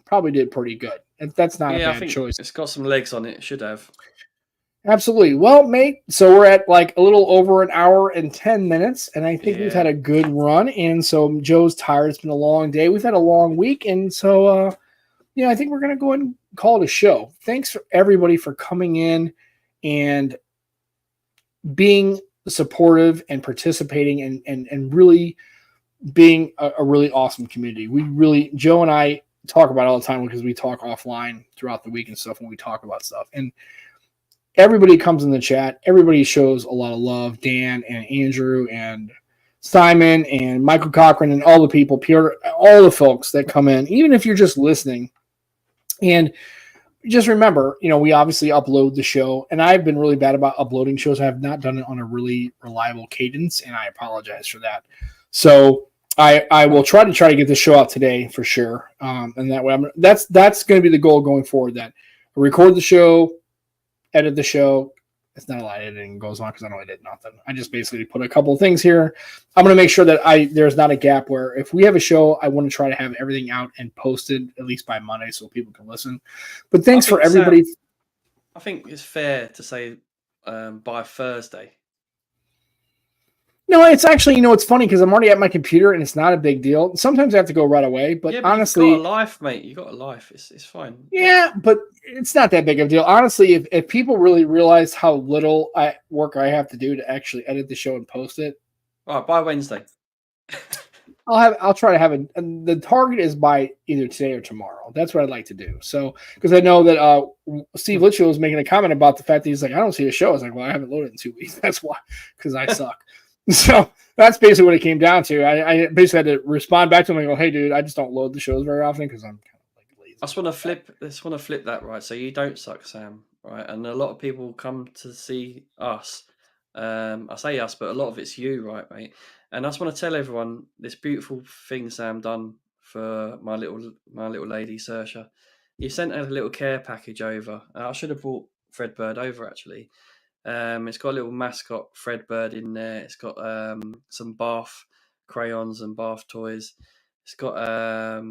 probably did pretty good. And that's not a Yeah, I bad think choice. it's got some legs on it. It should have. Absolutely. Well, mate, so we're at like a little over an hour and 10 minutes, and I think we've had Yeah. a good run. And so Joe's tired. It's been a long day. We've had a long week. And so, I think we're going to go ahead and call it a show. Thanks for everybody for coming in and being supportive and participating and really being a really awesome community. Joe and I talk about it all the time because we talk offline throughout the week and stuff when we talk about stuff. And everybody comes in the chat. Everybody shows a lot of love. Dan and Andrew and Simon and Michael Cochran and all the people, Pierre, all the folks that come in, even if you're just listening. And just remember, we obviously upload the show, and I've been really bad about uploading shows. I have not done it on a really reliable cadence, and I apologize for that. So I will try to get the show out today for sure. And that way, that's going to be the goal going forward. That I record the show, edit the show. It's not a lot of editing goes on because I don't edit nothing. I just basically put a couple of things here. I'm going to make sure that there's not a gap where if we have a show, I want to try to have everything out and posted at least by Monday so people can listen. But thanks for everybody. I think it's fair to say by Thursday. No, it's actually, it's funny because I'm already at my computer and it's not a big deal. Sometimes I have to go right away, but yeah, honestly, you've got a life, mate. You've got a life. It's fine. Yeah, but it's not that big of a deal. Honestly, if people really realize how little work I have to do to actually edit the show and post it, all right, by Wednesday. I'll try to have it. The target is by either today or tomorrow. That's what I'd like to do. So, because I know that Steve Litchfield was making a comment about the fact that he's like, I don't see a show. I was like, well, I haven't loaded in 2 weeks. That's why, because I suck. So that's basically what it came down to. I basically had to respond back to him and go, hey, dude, I just don't load the shows very often because I'm kind of like lazy. I just want to flip that, right? So you don't suck, Sam, right? And a lot of people come to see us. I say us, but a lot of it's you, right, mate? And I just want to tell everyone this beautiful thing Sam done for my little lady, Saoirse. He sent a little care package over. I should have brought Fredbird over actually. It's got a little mascot Fredbird in there. It's got some bath crayons and bath toys. It's got a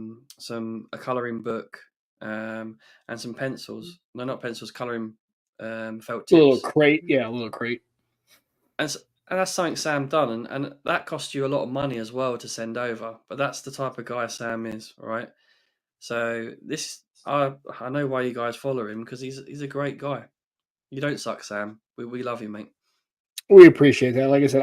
colouring book and some pencils. No, not pencils. Colouring felt tips. A little crate, yeah, a little crate. And that's something Sam done, and that cost you a lot of money as well to send over. But that's the type of guy Sam is, right? So I know why you guys follow him because he's a great guy. You don't suck, Sam. We love you, mate. We appreciate that. Like I said,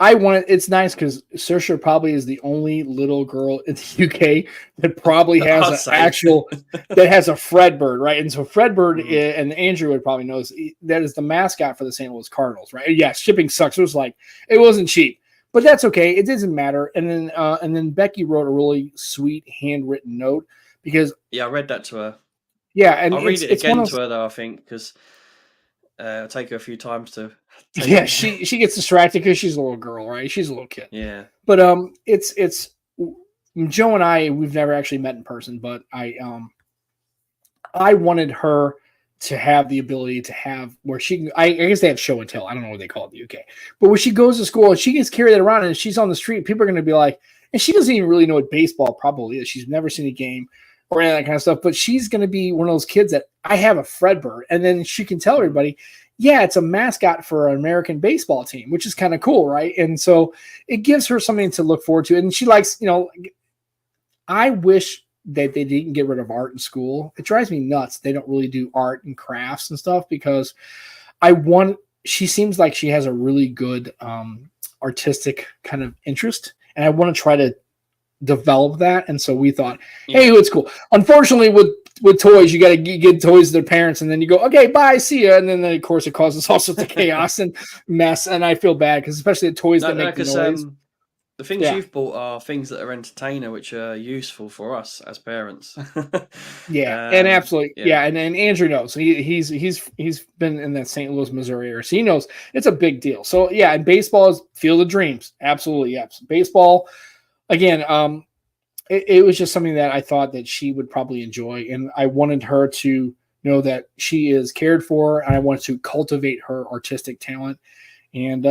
It's nice because Saoirse probably is the only little girl in the UK that probably has I'll an say. actual that has a Fredbird, right? And so Fredbird and Andrew would probably know this, that is the mascot for the St. Louis Cardinals, right? Yeah, shipping sucks. It wasn't cheap, but that's okay. It doesn't matter. And then Becky wrote a really sweet handwritten note because Yeah, I read that to her. yeah, and I'll read it it's one again of to those. her though. I think because it'll take her a few times to take Yeah, in. she gets distracted because she's a little girl, right? She's a little kid. Yeah. But it's Joe and I, we've never actually met in person, but I wanted her to have the ability to have where she can. I guess they have show and tell. I don't know what they call it in the UK, but when she goes to school and she gets carried around and she's on the street, people are going to be like, and she doesn't even really know what baseball probably is. She's never seen a game or any of that kind of stuff. But she's going to be one of those kids that I have a Fredbird, and then she can tell everybody, yeah, it's a mascot for an American baseball team, which is kind of cool, right? And so it gives her something to look forward to. And she likes, I wish that they didn't get rid of art in school. It drives me nuts. They don't really do art and crafts and stuff because she seems like she has a really good artistic kind of interest. And I want to try to develop that. And so we thought, hey, it's cool. Unfortunately, with toys, you got to get toys to their parents, and then you go, okay, bye, see ya. And then of course it causes all sorts of chaos and mess. And I feel bad because especially the toys that make the noise. The things you've bought are things that are entertainer, which are useful for us as parents. And absolutely, and Andrew knows he's been in that St. Louis, Missouri area, so he knows it's a big deal. So yeah, and baseball is field of dreams, absolutely. Yes, baseball. Again, it was just something that I thought that she would probably enjoy, and I wanted her to know that she is cared for, and I wanted to cultivate her artistic talent. And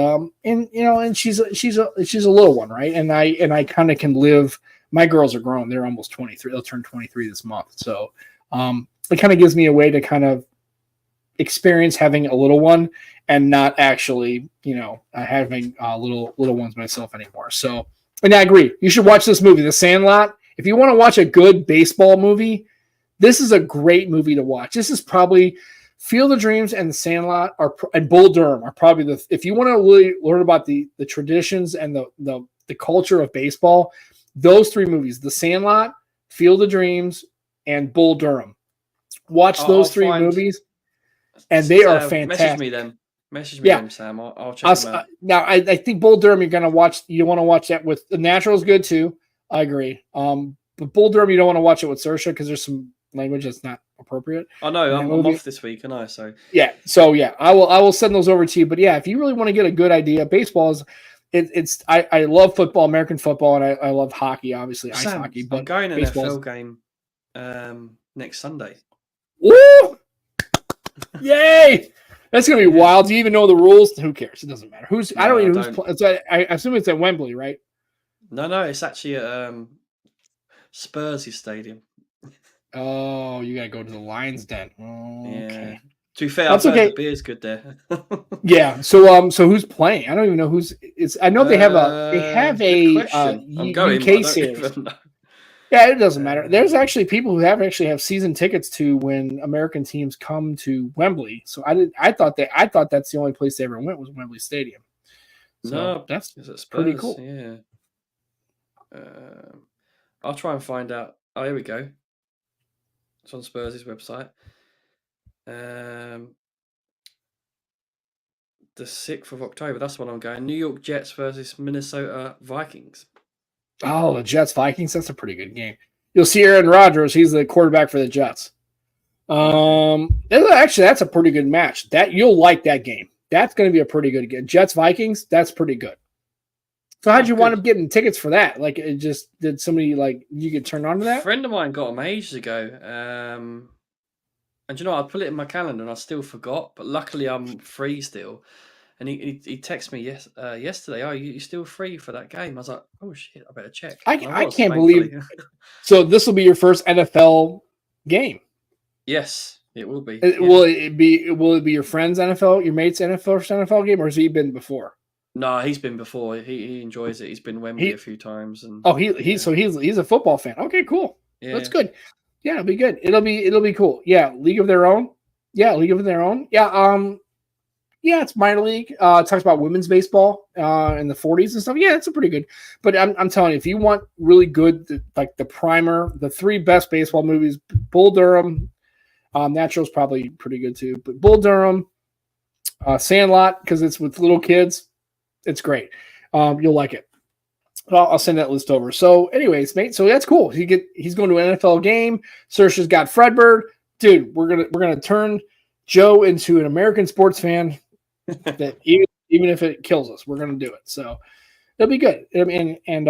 she's a little one, right? And I kind of can live. My girls are grown; they're almost 23. They'll turn 23 this month. So it kind of gives me a way to kind of experience having a little one and not actually, having little ones myself anymore. So, and I agree. You should watch this movie, The Sandlot. If you want to watch a good baseball movie, this is a great movie to watch. This is probably Field of Dreams and The Sandlot and Bull Durham are probably if you want to really learn about the traditions and the culture of baseball, those three movies, The Sandlot, Field of Dreams, and Bull Durham. Watch those three movies, and they are fantastic. Message me them, Sam. I'll check them out. Now, I think Bull Durham, you're going to watch. You want to watch that with The Natural is good too. I agree. But Bull Durham, you don't want to watch it with Saoirse because there's some language that's not appropriate. I know. I'm off this week, and I will send those over to you. But yeah, if you really want to get a good idea, baseball is. I love football, American football, and I love hockey, obviously ice hockey. But I'm going to an NFL game next Sunday. Woo! Yay! That's gonna be wild. Do you even know the rules? Who cares? It doesn't matter. I don't even know who's playing. I assume it's at Wembley, right? No, it's actually at Spurs' stadium. Oh, you gotta go to the Lions Den. Okay. Yeah. To be fair, I've heard the beer's good there. Yeah. So who's playing? I don't even know who's. I know they have a UK series. Yeah, it doesn't matter. There's actually people who have season tickets to when American teams come to Wembley. So I thought that's the only place they ever went was Wembley Stadium. So no, that's pretty cool. Yeah. I'll try and find out. Oh, here we go. It's on Spurs' website. The 6th of October. That's when I'm going. New York Jets versus Minnesota Vikings. Oh, the Jets Vikings. That's a pretty good game. You'll see Aaron Rodgers. He's the quarterback for the Jets. Actually, that's a pretty good match. That you'll like that game. That's going to be a pretty good game. Jets Vikings. That's pretty good. So how'd you wind up getting tickets for that? Like, it just did somebody you get turned on to that? A friend of mine got them ages ago. And you know, I put it in my calendar and I still forgot. But luckily, I'm free still. And he texted me yesterday. Oh, you're still free for that game? I was like, oh shit, I better check. I can't believe. So this will be your first NFL game. Yes, it will be. Will it be your friend's NFL, your mate's first NFL game, or has he been before? No, he's been before. He enjoys it. He's been Wembley a few times. And he's a football fan. Okay, cool. Yeah. That's good. Yeah, it'll be good. It'll be cool. Yeah, League of Their Own. Yeah, League of Their Own. Yeah. Yeah, it's minor league. It talks about women's baseball in the 40s and stuff. Yeah, it's a pretty good. But I'm telling you, if you want really good, like the primer, the 3 best baseball movies, Bull Durham, Natural's probably pretty good too. But Bull Durham, Sandlot, because it's with little kids, it's great. You'll like it. I'll send that list over. So, anyways, mate, so that's cool. He's going to an NFL game. Saoirse's got Fredbird. Dude, we're gonna turn Joe into an American sports fan. That even if it kills us, we're gonna do it. So it'll be good. I mean, and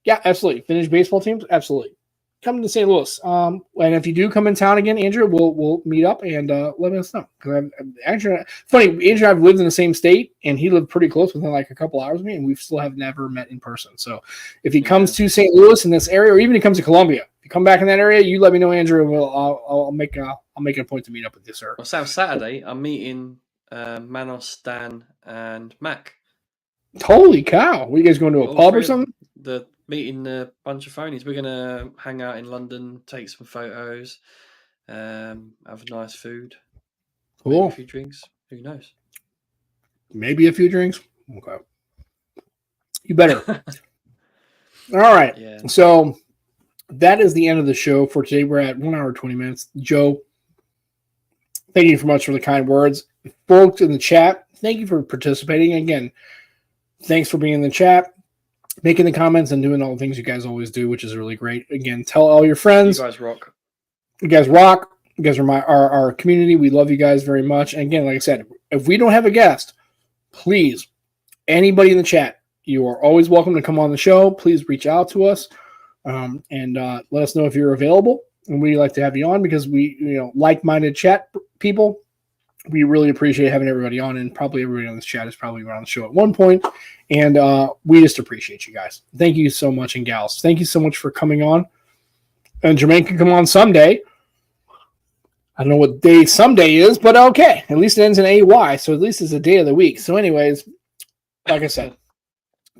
yeah, absolutely. Finnish baseball teams, absolutely. Come to St. Louis. And if you do come in town again, Andrew, we'll meet up and let us know. Because I'm actually funny. Andrew and I've lived in the same state, and he lived pretty close, within like a couple hours of me, and we still have never met in person. So if he comes to St. Louis in this area, or even he comes to Columbia, if you come back in that area, you let me know, Andrew, and I'll make a point to meet up with you, sir. Well, Sam, Saturday I'm meeting Manos, Dan, and Mac. Holy cow! Are you guys going to a pub or something? The meeting a bunch of phonies. We're gonna hang out in London, take some photos, have a nice food, cool. Maybe a few drinks. Who knows? Maybe a few drinks. Okay, you better. All right. Yeah. So that is the end of the show for today. We're at 1 hour 20 minutes. Joe, thank you so much for the kind words, folks in the chat. Thank you for participating again. Thanks for being in the chat, making the comments, and doing all the things you guys always do, which is really great. Again, tell all your friends. You guys rock. You guys rock. You guys are our community. We love you guys very much. And again, like I said, if we don't have a guest, please, anybody in the chat, you are always welcome to come on the show. Please reach out to us and let us know if you're available. And we'd like to have you on because we, like-minded chat people. We really appreciate having everybody on, and probably everybody on this chat is probably around the show at one point. And we just appreciate you guys. Thank you so much, and gals. Thank you so much for coming on. And Jermaine can come on someday. I don't know what day someday is, but okay. At least it ends in AY, so at least it's a day of the week. So anyways, like I said,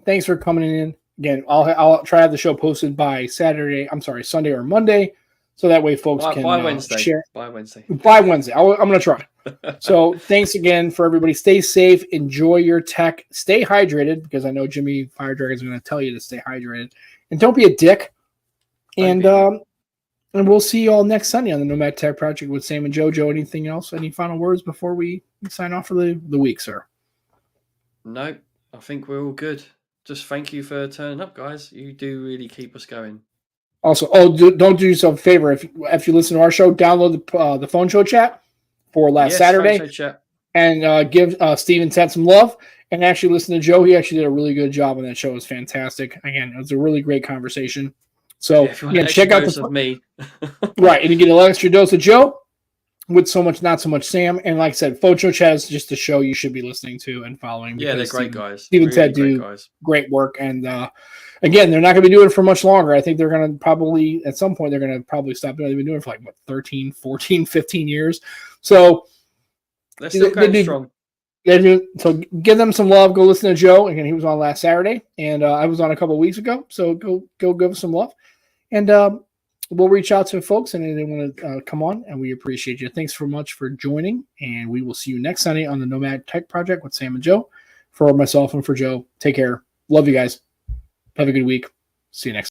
thanks for coming in. Again, I'll try to have the show posted by Sunday or Monday. So that way folks can by Wednesday. Share. By Wednesday. By Wednesday. I'm going to try. So thanks again for everybody. Stay safe. Enjoy your tech. Stay hydrated, because I know Jimmy Fire Dragon is going to tell you to stay hydrated. And don't be a dick. And we'll see you all next Sunday on the Nomad Tech Project with Sam and Joe. Anything else? Any final words before we sign off for the week, sir? No, I think we're all good. Just thank you for turning up, guys. You do really keep us going. Also, don't do yourself a favor. If you listen to our show, download the phone show chat for last Saturday, phone show chat. And give Steven Ted some love. And actually listen to Joe. He actually did a really good job on that show. It was fantastic. Again, it was a really great conversation. So check out of me. Right, and you get an extra dose of Joe with not so much Sam. And like I said, phone show chat is just a show you should be listening to and following. Yeah, they're great guys. Steven and Ted do great work. And again, they're not going to be doing it for much longer. I think they're going to probably, at some point, they're going to probably stop doing it. They've been doing it for 13, 14, 15 years. So they're still going strong. So give them some love. Go listen to Joe. Again, he was on last Saturday, and I was on a couple of weeks ago. So go give us some love. And we'll reach out to folks, and they want to come on, and we appreciate you. Thanks so much for joining, and we will see you next Sunday on the Nomad Tech Project with Sam and Joe. For myself and for Joe, take care. Love you guys. Have a good week. See you next time.